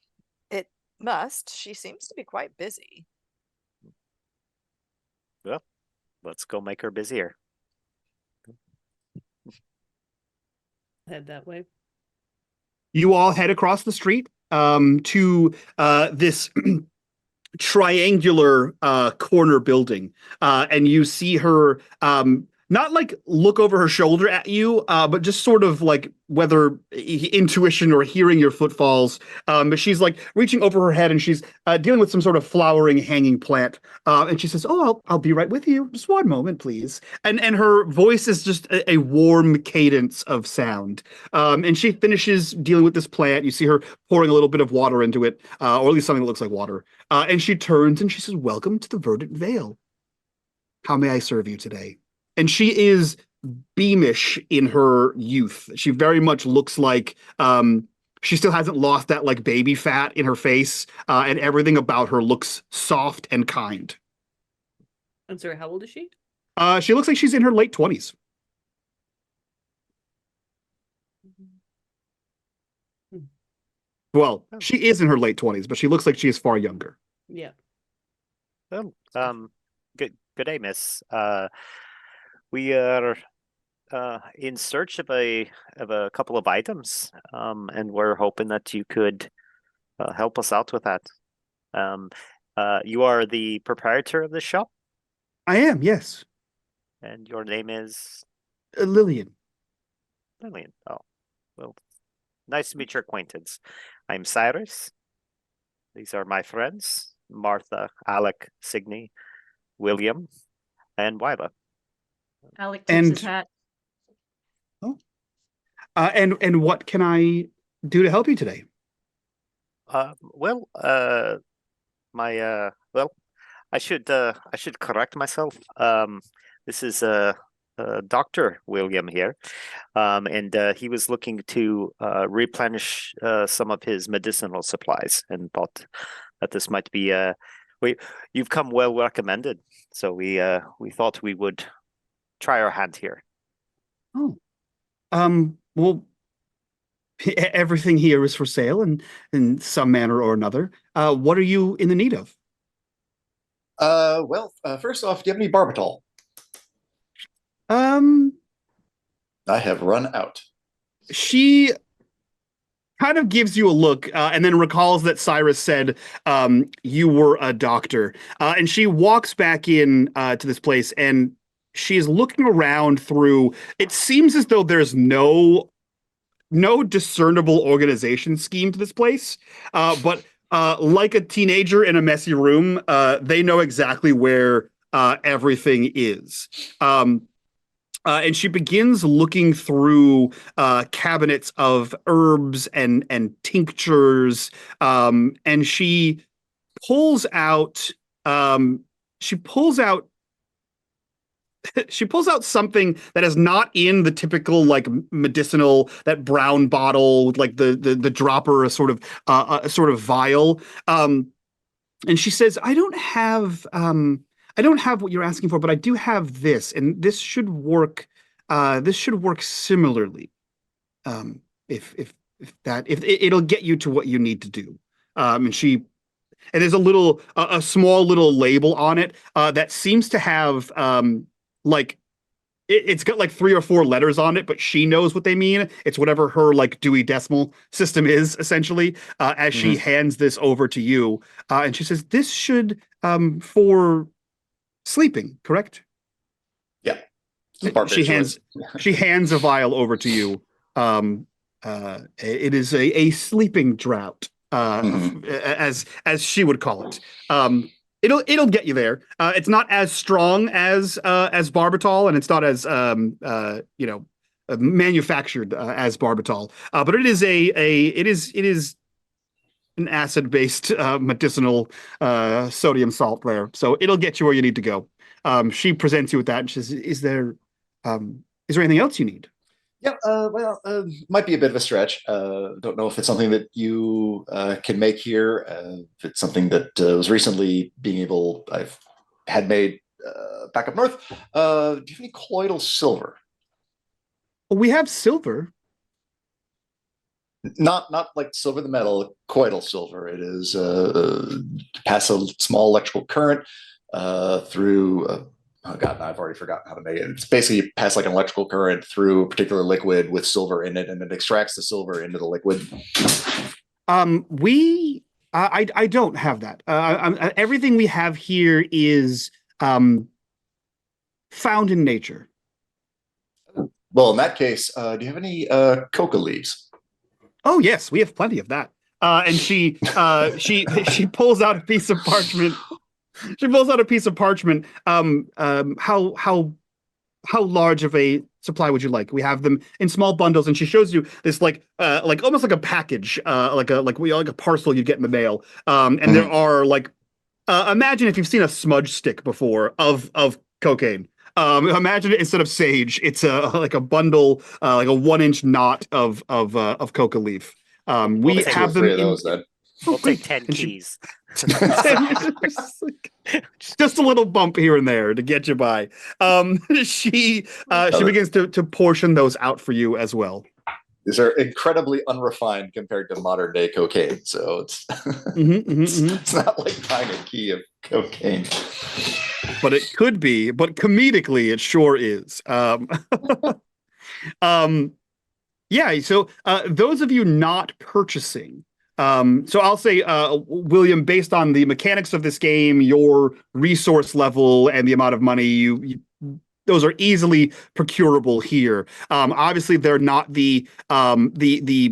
it must. She seems to be quite busy. Well, let's go make her busier. head that way. You all head across the street to this triangular corner building, and you see her not like look over her shoulder at you, but just sort of like whether intuition or hearing your footfalls. But she's like reaching over her head and she's dealing with some sort of flowering hanging plant. And she says, "Oh, I'll be right with you. Just one moment, please." And her voice is just a warm cadence of sound. And she finishes dealing with this plant. You see her pouring a little bit of water into it, or at least something that looks like water. And she turns and she says, "Welcome to the Verdant Vale. How may I serve you today?" And she is beamish in her youth. She very much looks like she still hasn't lost that like baby fat in her face, and everything about her looks soft and kind. I'm sorry, how old is she? She looks like she's in her late 20s. Well, she is in her late 20s, but she looks like she is far younger. Yeah. Well, good day, miss. We are in search of a couple of items, and we're hoping that you could help us out with that. You are the proprietor of the shop, I am, yes. and your name is Lillian. Lillian. Oh, well, nice to meet your acquaintance. I'm Cyrus. These are my friends, Martha, Alec, Signe, William, and Wyla. Alec tips his And hat. and what can I do to help you today? Well, well, I should correct myself. This is Dr. William here, and he was looking to replenish some of his medicinal supplies, and thought that this might be you've come well recommended, so we thought we would try our hand here. Oh, well, everything here is for sale in some manner or another. What are you in the need of? Well, first off, do you have any barbitol? I have run out. She kind of gives you a look, and then recalls that Cyrus said you were a doctor. And she walks back in to this place, and she's looking around through. It seems as though there's no discernible organization scheme to this place, but like a teenager in a messy room, they know exactly where everything is. And she begins looking through cabinets of herbs and tinctures, and she pulls out she pulls out she pulls out something that is not in the typical like medicinal, that brown bottle with like the dropper, a sort of vial. And she says, I don't have what you're asking for, but I do have this, and this should work. This should work similarly. If it'll get you to what you need to do. And there's a small little label on it that seems to have like it's got like 3 or 4 letters on it, but she knows what they mean. It's whatever her like Dewey Decimal System is, essentially. As she hands this over to you, and she says, "This should for sleeping, correct?" Yeah. She hands a vial over to you. It is a sleeping draught, as she would call it. It'll get you there. It's not as strong as barbitol, and it's not as manufactured as barbitol. But it is an acid-based medicinal sodium salt there. So it'll get you where you need to go. She presents you with that, and she says, "Is there anything else you need?" Yeah, well, might be a bit of a stretch. Don't know if it's something that you can make here. If it's something that was recently I've had made back up north. Do you have any colloidal silver? Well, we have silver. Not like silver the metal, colloidal silver. It is pass a small electrical current through. Oh God, I've already forgotten how to make it. It's basically you pass like an electrical current through a particular liquid with silver in it, and it extracts the silver into the liquid. I don't have that. Everything we have here is found in nature. Well, in that case, do you have any coca leaves? Oh yes, we have plenty of that. And she pulls out a piece of parchment. She pulls out a piece of parchment. How large of a supply would you like? We have them in small bundles, and she shows you this like almost like a package, like a parcel you get in the mail. And there are like imagine if you've seen a smudge stick before of cocaine. Imagine it instead of sage, it's like a bundle, like a 1 inch knot of coca leaf. We We'll take two or have them three of in. those then. We'll take Great. 10 And she- keys. just a little bump here and there to get you by. She begins to portion those out for you as well. These are incredibly unrefined compared to modern day cocaine, so it's it's not like buying a key of cocaine. But it could be. But comedically, it sure is. Yeah. So those of you not purchasing. So I'll say, William, based on the mechanics of this game, your resource level, and the amount of money you those are easily procurable here. Obviously, they're not the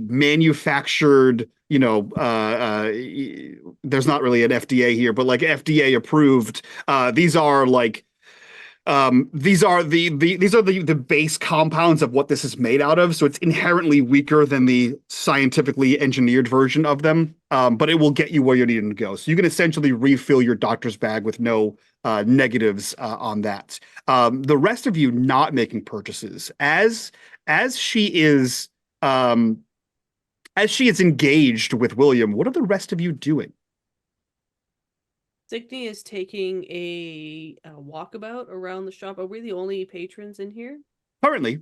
manufactured. There's not really an FDA here, but like FDA approved. These are like. These are the base compounds of what this is made out of, so it's inherently weaker than the scientifically engineered version of them. But it will get you where you're needing to go. So you can essentially refill your doctor's bag with no negatives on that. The rest of you not making purchases as she is engaged with William. What are the rest of you doing? Signy is taking a walkabout around the shop. Are we the only patrons in here? Currently.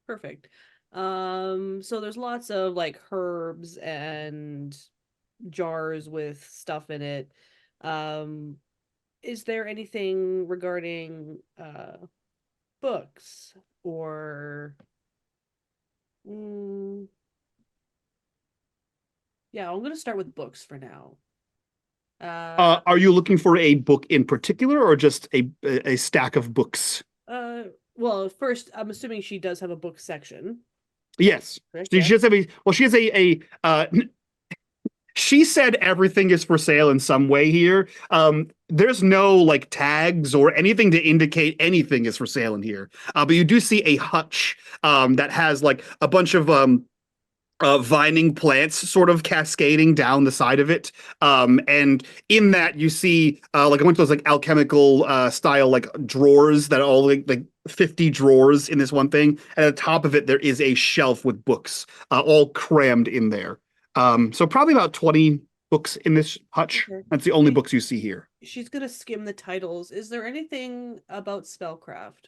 Perfect. So there's lots of like herbs and jars with stuff in it. Is there anything regarding books or yeah, I'm gonna start with books for now. Are you looking for a book in particular, or just a stack of books? Well, first, I'm assuming she does have a book section. Yes, Correct, she yeah. does have a. Well, she has a. She said everything is for sale in some way here. There's no like tags or anything to indicate anything is for sale in here. But you do see a hutch that has like a bunch of vining plants sort of cascading down the side of it. And in that you see like a bunch of those like alchemical style like drawers that are all like 50 drawers in this one thing. And at the top of it, there is a shelf with books all crammed in there. So probably about 20 books in this hutch. Okay. That's the only books you see here. She's gonna skim the titles. Is there anything about spellcraft?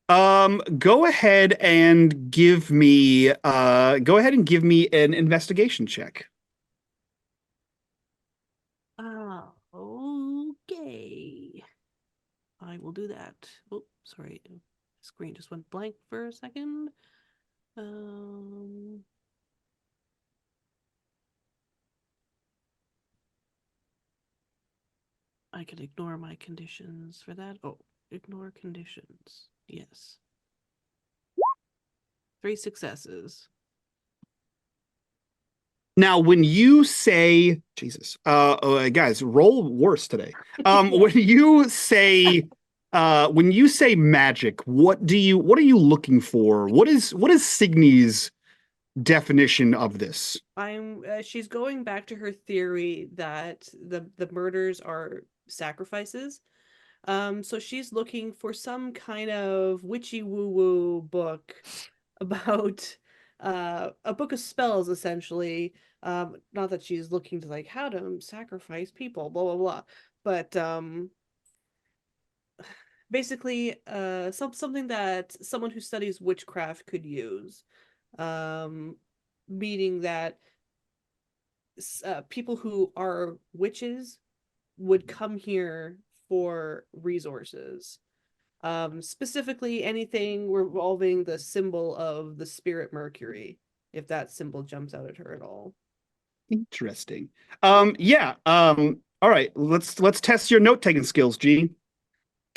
Go ahead and give me an investigation check. Okay. I will do that. Oh, sorry. Screen just went blank for a second. I can ignore my conditions for that. Oh, ignore conditions. Yes. 3 successes. Now, when you say Jesus, guys, roll worse today. When you say magic, what are you looking for? What is Signy's definition of this? She's going back to her theory that the murders are sacrifices. So she's looking for some kind of witchy woo-woo book about a book of spells, essentially. Not that she's looking to like how to sacrifice people, blah blah blah. But basically something that someone who studies witchcraft could use. Meaning that people who are witches would come here for resources. Specifically anything revolving the symbol of the spirit Mercury, if that symbol jumps out at her at all. Interesting. Yeah. All right. Let's test your note taking skills, G.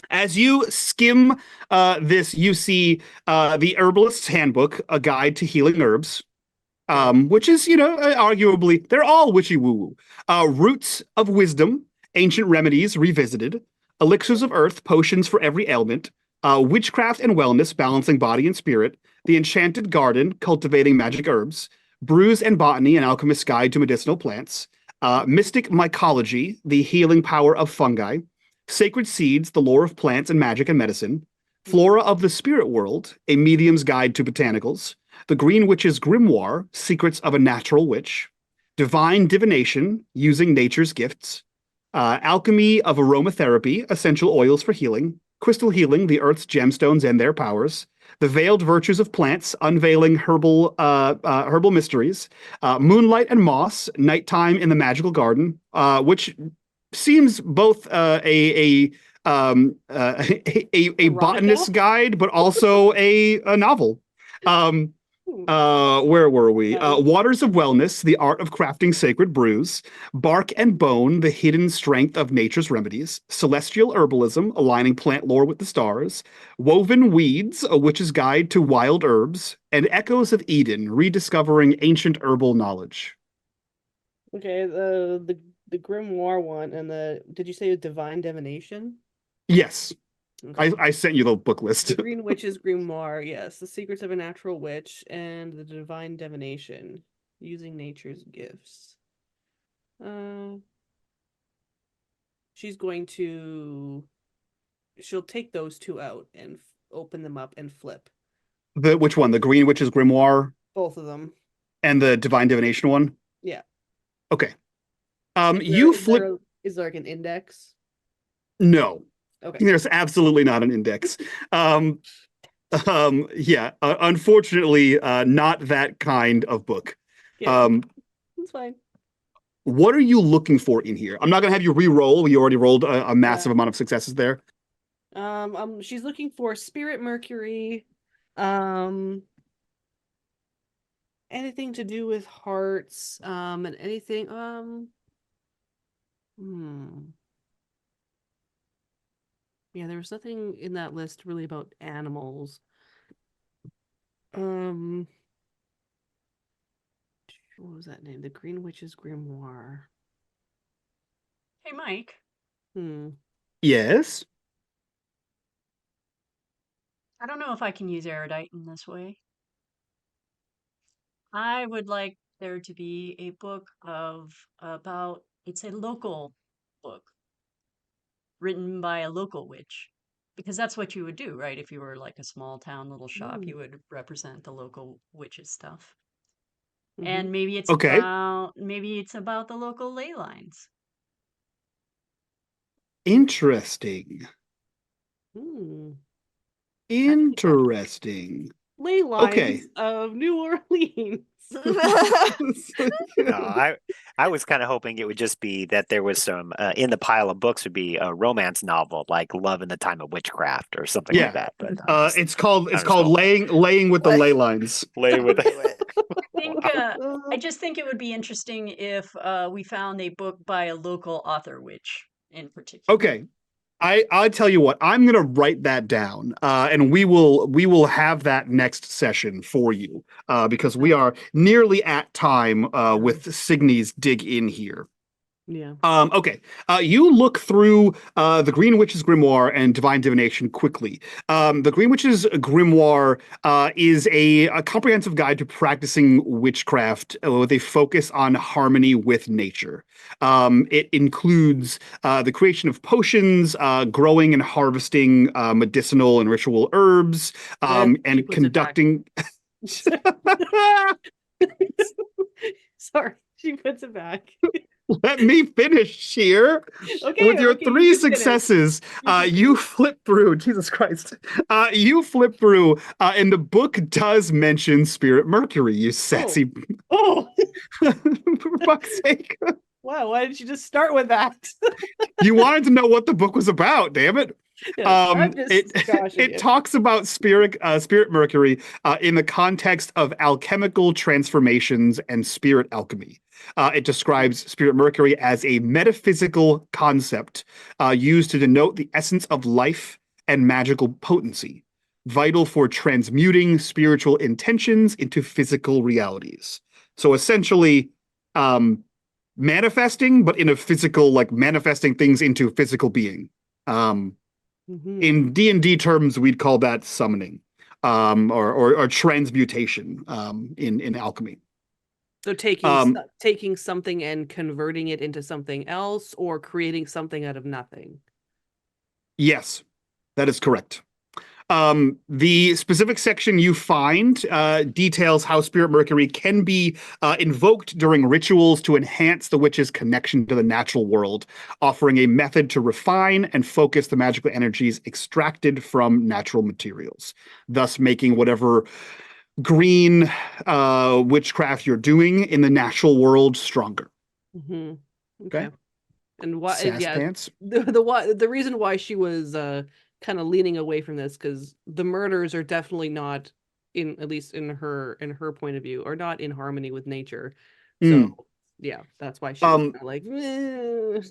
As you skim this, you see the Herbalist's Handbook, a guide to healing herbs, which is, arguably, they're all witchy woo-woo. Roots of Wisdom, Ancient Remedies Revisited, Elixirs of Earth, Potions for Every Ailment, Witchcraft and Wellness, Balancing Body and Spirit, The Enchanted Garden, Cultivating Magic Herbs, Brews and Botany, An Alchemist's Guide to Medicinal Plants, Mystic Mycology, The Healing Power of Fungi, Sacred Seeds, The Lore of Plants and Magic and Medicine, Flora of the Spirit World, A Medium's Guide to Botanicals, The Green Witch's Grimoire, Secrets of a Natural Witch, Divine Divination, Using Nature's Gifts, Alchemy of Aromatherapy, Essential Oils for Healing, Crystal Healing, The Earth's Gemstones and Their Powers, The Veiled Virtues of Plants, Unveiling Herbal Mysteries, Moonlight and Moss, Nighttime in the Magical Garden, which seems both a botanist guide, but also a novel. Where were we? Waters of Wellness, The Art of Crafting Sacred Brews, Bark and Bone, The Hidden Strength of Nature's Remedies, Celestial Herbalism, Aligning Plant Lore with the Stars, Woven Weeds, A Witch's Guide to Wild Herbs, and Echoes of Eden, Rediscovering Ancient Herbal Knowledge. Okay, the Grimoire one and did you say Divine Divination? Yes. Okay. I sent you the book list. The Green Witch's Grimoire, yes. The Secrets of a Natural Witch and the Divine Divination, Using Nature's Gifts. She'll take those two out and open them up and flip. Which one? The Green Witch's Grimoire? Both of them. And the Divine Divination one? Yeah. Okay. Is there like an index? No. Okay. There's absolutely not an index. Unfortunately, not that kind of book. Yeah, that's fine. What are you looking for in here? I'm not gonna have you re-roll. You already rolled a massive amount of successes there. She's looking for Spirit Mercury, anything to do with hearts, and anything, Yeah, there was nothing in that list really about animals. What was that name? The Green Witch's Grimoire. Hey, Mike. Yes? I don't know if I can use erudite in this way. I would like there to be a book it's a local book written by a local witch, because that's what you would do, right? If you were like a small town little shop, you would represent the local witches stuff. And maybe it's about the local ley lines. Interesting. Interesting. Ley lines of New Orleans. No, I was kind of hoping it would just be that there was some in the pile of books would be a romance novel like Love in the Time of Witchcraft or something like that. But it's called laying with the ley lines. Laying with I just think it would be interesting if we found a book by a local author witch in particular. Okay. I'll tell you what, I'm gonna write that down, and we will have that next session for you, because we are nearly at time with Signy's dig in here. Yeah. Okay. You look through the Green Witch's Grimoire and Divine Divination quickly. The Green Witch's Grimoire is a comprehensive guide to practicing witchcraft with a focus on harmony with nature. It includes the creation of potions, growing and harvesting medicinal and ritual herbs, and conducting. Sorry, she puts it back. Let me finish here. Okay, with your three successes, you flip through. Jesus Christ. You flip through, and the book does mention Spirit Mercury, you sassy. Oh. For fuck's sake. Wow, why didn't you just start with that? You wanted to know what the book was about, damn it. I'm just joshing It you. talks about spirit mercury in the context of alchemical transformations and spirit alchemy. It describes spirit mercury as a metaphysical concept used to denote the essence of life and magical potency, vital for transmuting spiritual intentions into physical realities. So essentially, manifesting, but in a physical, like manifesting things into physical being. Mhm. In D&D terms, we'd call that summoning, or transmutation, in alchemy. So taking Um, taking something and converting it into something else, or creating something out of nothing. yes, that is correct. The specific section you find details how Spirit Mercury can be invoked during rituals to enhance the witch's connection to the natural world, offering a method to refine and focus the magical energies extracted from natural materials, thus making whatever green witchcraft you're doing in the natural world stronger. Mm-hmm. Okay. Okay. And why? Sass Yeah, pants. the reason why she was kind of leaning away from this, because the murders are definitely not, in at least in her point of view, are not in harmony with nature. So Mm. yeah, that's why she was Um, kind of like, "Eh."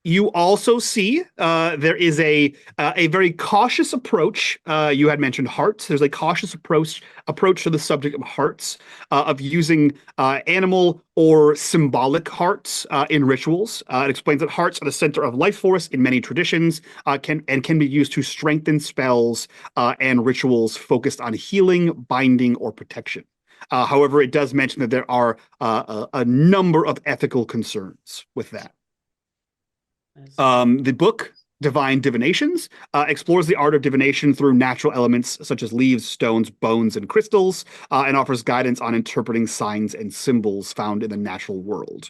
You also see there is a very cautious approach. You had mentioned hearts. There's a cautious approach to the subject of hearts, of using animal or symbolic hearts in rituals. It explains that hearts are the center of life force in many traditions, can be used to strengthen spells and rituals focused on healing, binding, or protection. However, it does mention that there are a number of ethical concerns with that. The book Divine Divinations explores the art of divination through natural elements such as leaves, stones, bones, and crystals, and offers guidance on interpreting signs and symbols found in the natural world.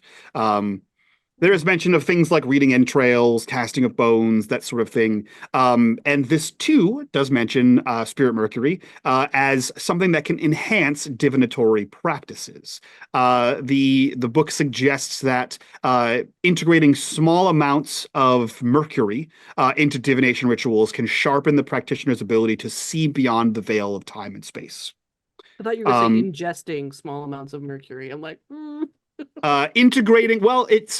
There is mention of things like reading entrails, casting of bones, that sort of thing. And this too does mention Spirit Mercury as something that can enhance divinatory practices. The book suggests that integrating small amounts of mercury into divination rituals can sharpen the practitioner's ability to see beyond the veil of time and space. I thought you were saying Um, ingesting small amounts of mercury. I'm like, integrating, well, it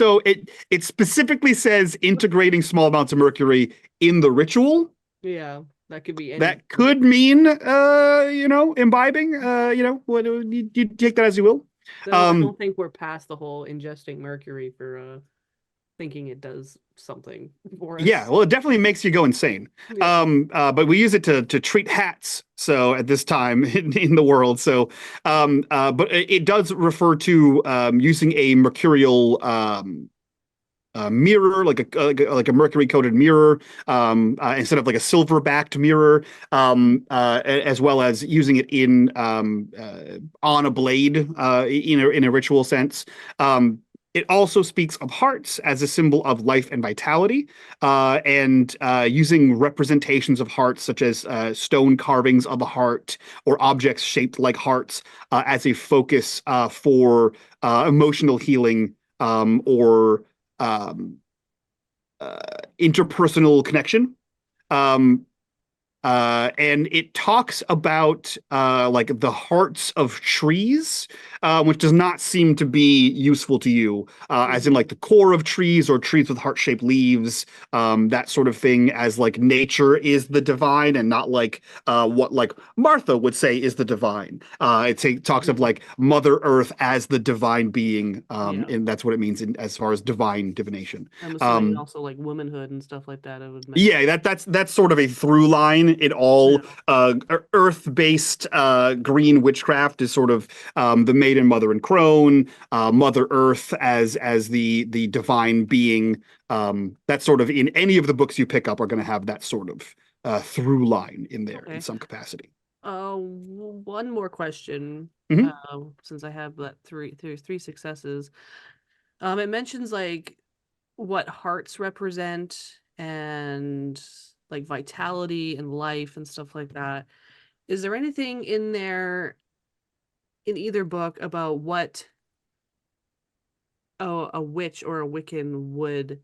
specifically says integrating small amounts of mercury in the ritual. yeah, that could be any. That could mean imbibing, what you take that as you will. So I um don't think we're past the whole ingesting mercury for thinking it does something for us. yeah, well, it definitely makes you go insane. Yeah. But we use it to treat hats, so at this time in the world. So but it does refer to using a mercurial mirror, like a mercury coated mirror, instead of like a silver backed mirror, as well as using it in on a blade, in a ritual sense. It also speaks of hearts as a symbol of life and vitality, and using representations of hearts, such as stone carvings of a heart or objects shaped like hearts, as a focus for emotional healing, or um, interpersonal connection. Um, and it talks about like the hearts of trees, which does not seem to be useful to you, as in like the core of trees or trees with heart-shaped leaves, that sort of thing, as like nature is the divine and not like what like Martha would say is the divine. It talks of like Mother Earth as the divine being, Yeah. and that's what it means as far as divine divination. I'm assuming also like womanhood and stuff like that. I would mention. Yeah, that's sort of a through line in all Yeah. earth-based green witchcraft is sort of the maiden, mother, and crone, Mother Earth as the divine being. That's sort of in any of the books you pick up are going to have that sort of through line in there in Okay. some capacity. One more question. Mhm. Since I have that three successes. It mentions like what hearts represent and like vitality and life and stuff like that. Is there anything in there in either book about what a witch or a Wiccan would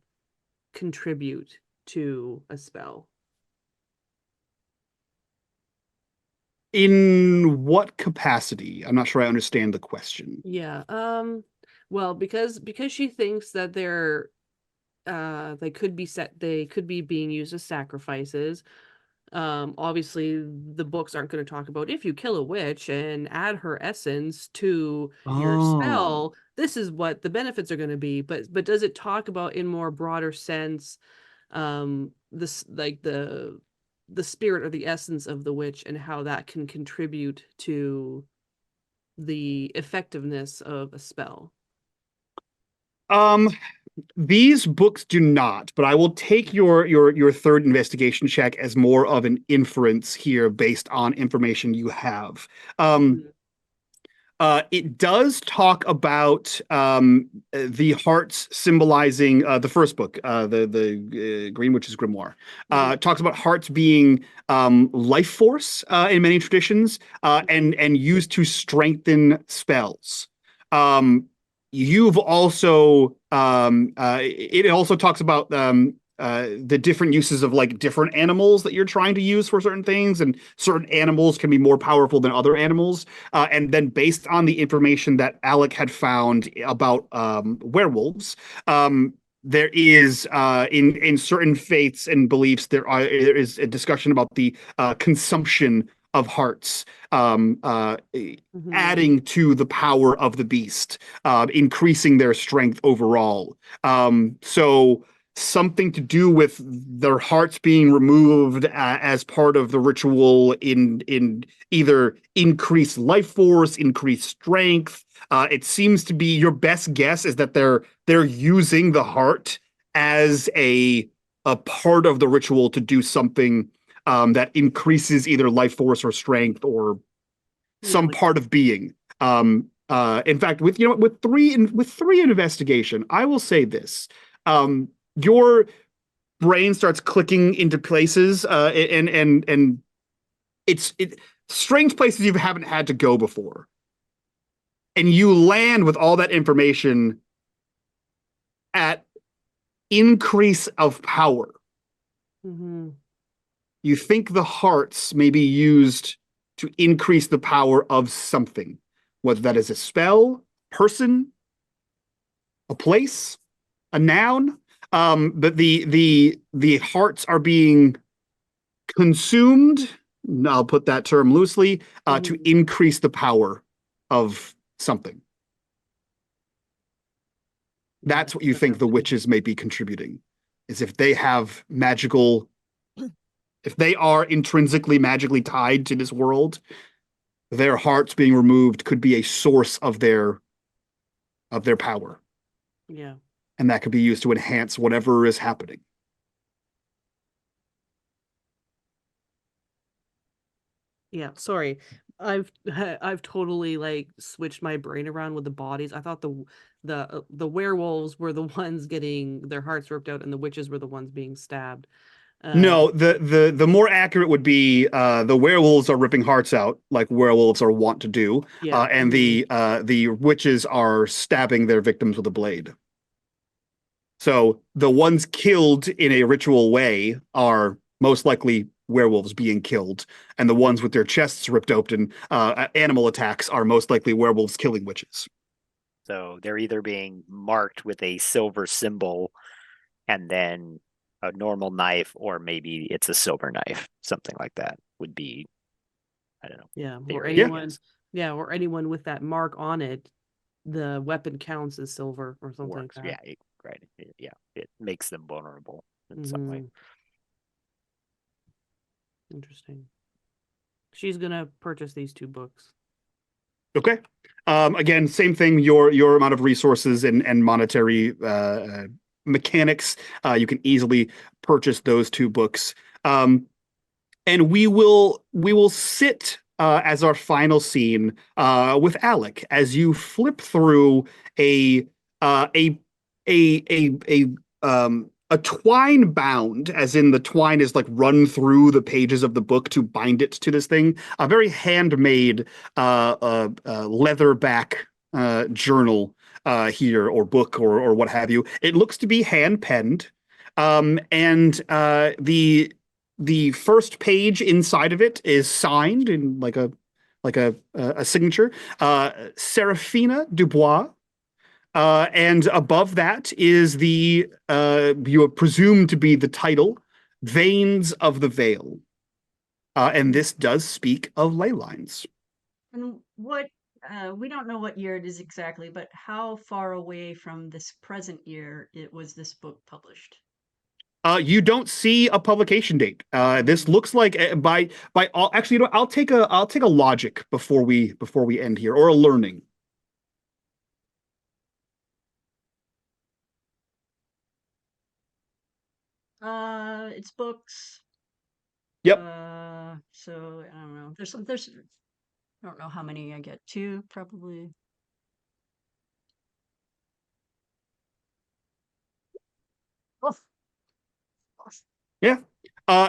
contribute to a spell? In what capacity? I'm not sure I understand the question. Yeah. Well, because she thinks that they could be being used as sacrifices. Obviously the books aren't going to talk about if you kill a witch and add her essence to your Oh. spell, this is what the benefits are going to be. But does it talk about in more broader sense this like the spirit or the essence of the witch and how that can contribute to the effectiveness of a spell? These books do not, but I will take your third investigation check as more of an inference here based on information you have. Mhm. It does talk about the hearts symbolizing the first book, the Green Witch's Grimoire. Talks about hearts being life force in many traditions, and used to strengthen spells. You've also it also talks about the different uses of like different animals that you're trying to use for certain things, and certain animals can be more powerful than other animals. And then based on the information that Alec had found about werewolves, there is in certain faiths and beliefs there is a discussion about the consumption of hearts, adding to the power of the beast, increasing their strength overall. So something to do with their hearts being removed as part of the ritual in either increased life force, increased strength. It seems to be your best guess is that they're using the heart as a part of the ritual to do something that increases either life force or strength or some part of being. In fact, with three investigation, I will say this: your brain starts clicking into places, and it's strange places you haven't had to go before, and you land with all that information at increase of power. You think the hearts may be used to increase the power of something, whether that is a spell, person, a place, a noun. But the hearts are being consumed. I'll put that term loosely to increase the power of something. That's what you think the witches may be contributing, is if they have magical. If they are intrinsically magically tied to this world, their hearts being removed could be a source of their power. Yeah. And that could be used to enhance whatever is happening. Yeah, sorry. I've totally like switched my brain around with the bodies. I thought the werewolves were the ones getting their hearts ripped out and the witches were the ones being stabbed. No, the more accurate would be the werewolves are ripping hearts out like werewolves are wont to do, and the witches are stabbing their victims with a blade. So the ones killed in a ritual way are most likely werewolves being killed, and the ones with their chests ripped open, animal attacks, are most likely werewolves killing witches. So they're either being marked with a silver symbol and then a normal knife, or maybe it's a silver knife. Something like that would be, I don't know. Yeah, theory, or anyone with that mark on it, the weapon counts as silver or something like that. Yeah, right. Yeah, it makes them vulnerable in some way. Interesting. She's gonna purchase these 2 books. Okay. Again, same thing. Your amount of resources and monetary mechanics, you can easily purchase those 2 books. And we will sit as our final scene with Alec as you flip through a twine bound, as in the twine is like run through the pages of the book to bind it to this thing. A very handmade leatherback journal here, or book, or what have you. It looks to be hand penned, and the first page inside of it is signed in like a signature, Seraphina Dubois. And above that is the you presume to be the title, Veins of the Veil. And this does speak of ley lines. And what we don't know what year it is exactly, but how far away from this present year was this book published? You don't see a publication date. This looks like by all. Actually, you know, I'll take a logic before we end here, or a learning. It's books. Yep. So I don't know. There's I don't know how many I get. 2 probably. Oh. Yeah.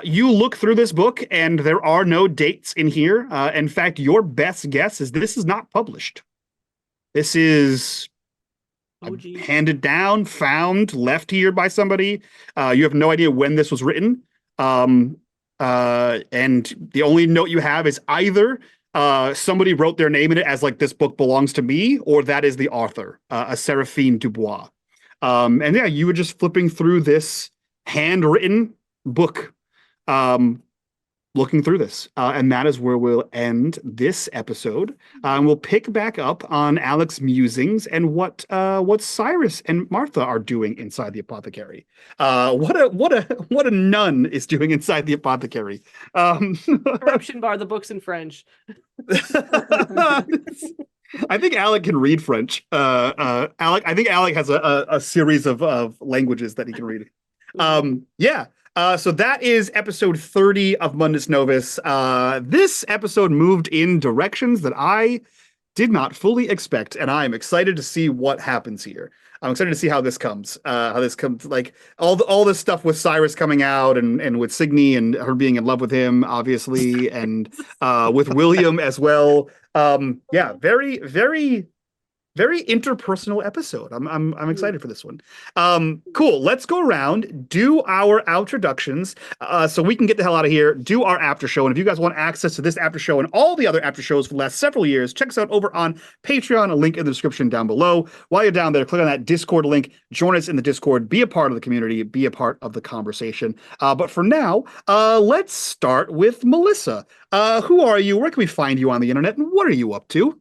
You look through this book, and there are no dates in here. In fact, your best guess is this is not published. This is handed down, found, left here by somebody. You have no idea when this was written. And the only note you have is either somebody wrote their name in it as like, this book belongs to me, or that is the author, a Seraphine Dubois. And yeah, you were just flipping through this handwritten book, looking through this. And that is where we'll end this episode. And we'll pick back up on Alex's musings and what Cyrus and Martha are doing inside the apothecary. What a nun is doing inside the apothecary. Corruption bar the books in French. I think Alec can read French. I think Alec has a series of languages that he can read. Yeah. So that is episode 30 of Mundus Novus. This episode moved in directions that I did not fully expect, and I'm excited to see what happens here. I'm excited to see how this comes. Like all this stuff with Cyrus coming out, and with Signy and her being in love with him, obviously, and with William as well. Yeah, very, very, very interpersonal episode. I'm excited for this one. Cool. Let's go around, do our introductions, so we can get the hell out of here, do our after show. And if you guys want access to this after show and all the other after shows for the last several years, check us out over on Patreon, a link in the description down below. While you're down there, click on that Discord link, join us in the Discord, be a part of the community, be a part of the conversation. But for now, let's start with Melissa. Who are you? Where can we find you on the internet? And what are you up to?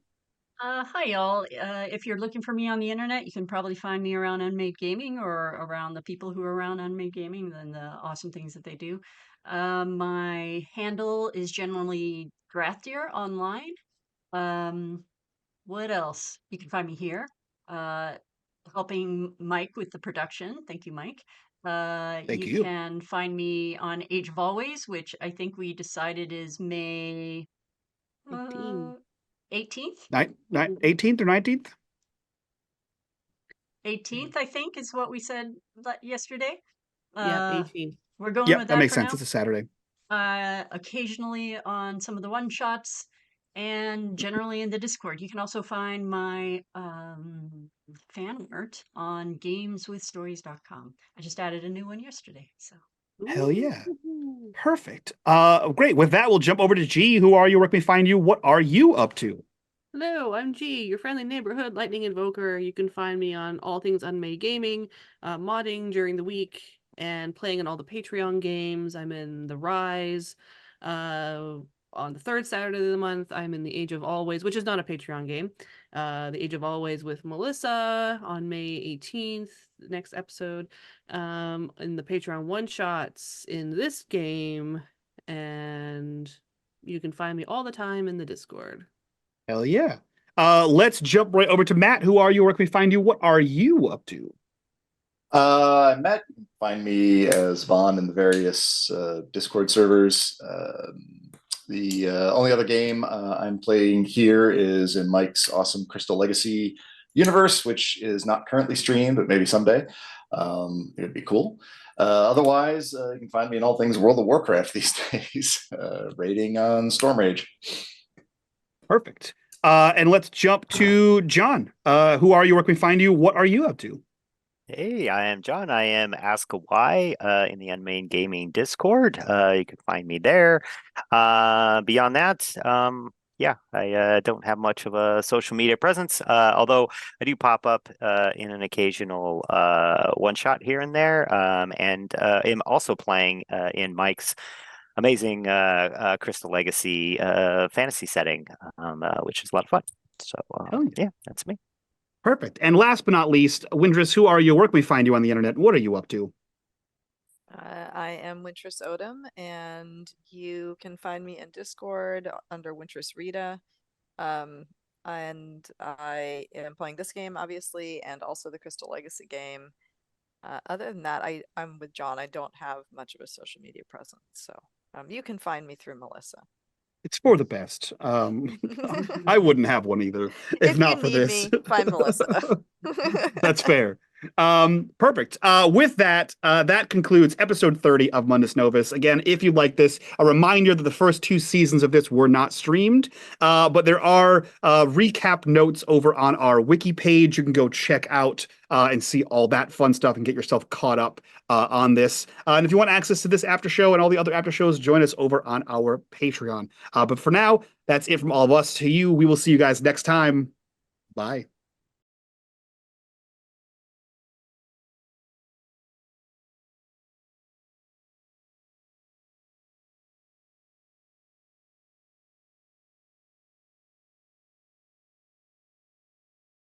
Hi, y'all. If you're looking for me on the internet, you can probably find me around unMadeGaming, or around the people who are around unMadeGaming and the awesome things that they do. My handle is generally Grathier online. What else? You can find me here, helping Mike with the production. Thank you, Mike. Thank you. Can find me on Age of Always, which I think we decided is May 18th? 18th or 19th? 18th, I think, is what we said yesterday. Yeah, 18th. We're going Yep, with that makes for sense. now. It's a Saturday. Occasionally on some of the one-shots, and generally in the Discord. You can also find my fan art on gameswithstories.com. I just added a new one yesterday, so. Hell yeah. Perfect. Great. With that, we'll jump over to G. Who are you? Where can we find you? What are you up to? Hello, I'm G, your friendly neighborhood lightning invoker. You can find me on all things unMadeGaming, modding during the week, and playing in all the Patreon games. I'm in the Rise. On the third Saturday of the month, I'm in the Age of Always, which is not a Patreon game. The Age of Always with Melissa on May 18th, next episode. In the Patreon one-shots in this game, and you can find me all the time in the Discord. Hell yeah. Let's jump right over to Matt. Who are you? Where can we find you? What are you up to? Matt, you can find me as Vaughn in the various Discord servers. The only other game I'm playing here is in Mike's awesome Crystal Legacy universe, which is not currently streamed, but maybe someday. It'd be cool. Otherwise, you can find me in all things World of Warcraft these days, raiding on Storm Rage. Perfect. And let's jump to John. Who are you? Where can we find you? What are you up to? Hey, I am John. I am Ask a Why in the unMadeGaming Discord. You can find me there. Beyond that, yeah, I don't have much of a social media presence, although I do pop up in an occasional one shot here and there, and am also playing in Mike's amazing Crystal Legacy fantasy setting, which is a lot of fun. So, Oh, yeah, that's me. Perfect. And last but not least, Windress, who are you? Where can we find you on the internet? What are you up to? I am Wintress Odom, and you can find me in Discord under Wintress Rita. And I am playing this game, obviously, and also the Crystal Legacy game. Other than that, I'm with John. I don't have much of a social media presence, so you can find me through Melissa. It's for the best. I wouldn't have one either if not for this. Me, find Melissa. That's fair. Perfect. With that, that concludes episode 30 of Mundus Novus. Again, if you like this, a reminder that the first 2 seasons of this were not streamed, but there are recap notes over on our wiki page. You can go check out and see all that fun stuff and get yourself caught up on this. And if you want access to this after show and all the other after shows, join us over on our Patreon. But for now, that's it from all of us to you. We will see you guys next time. Bye.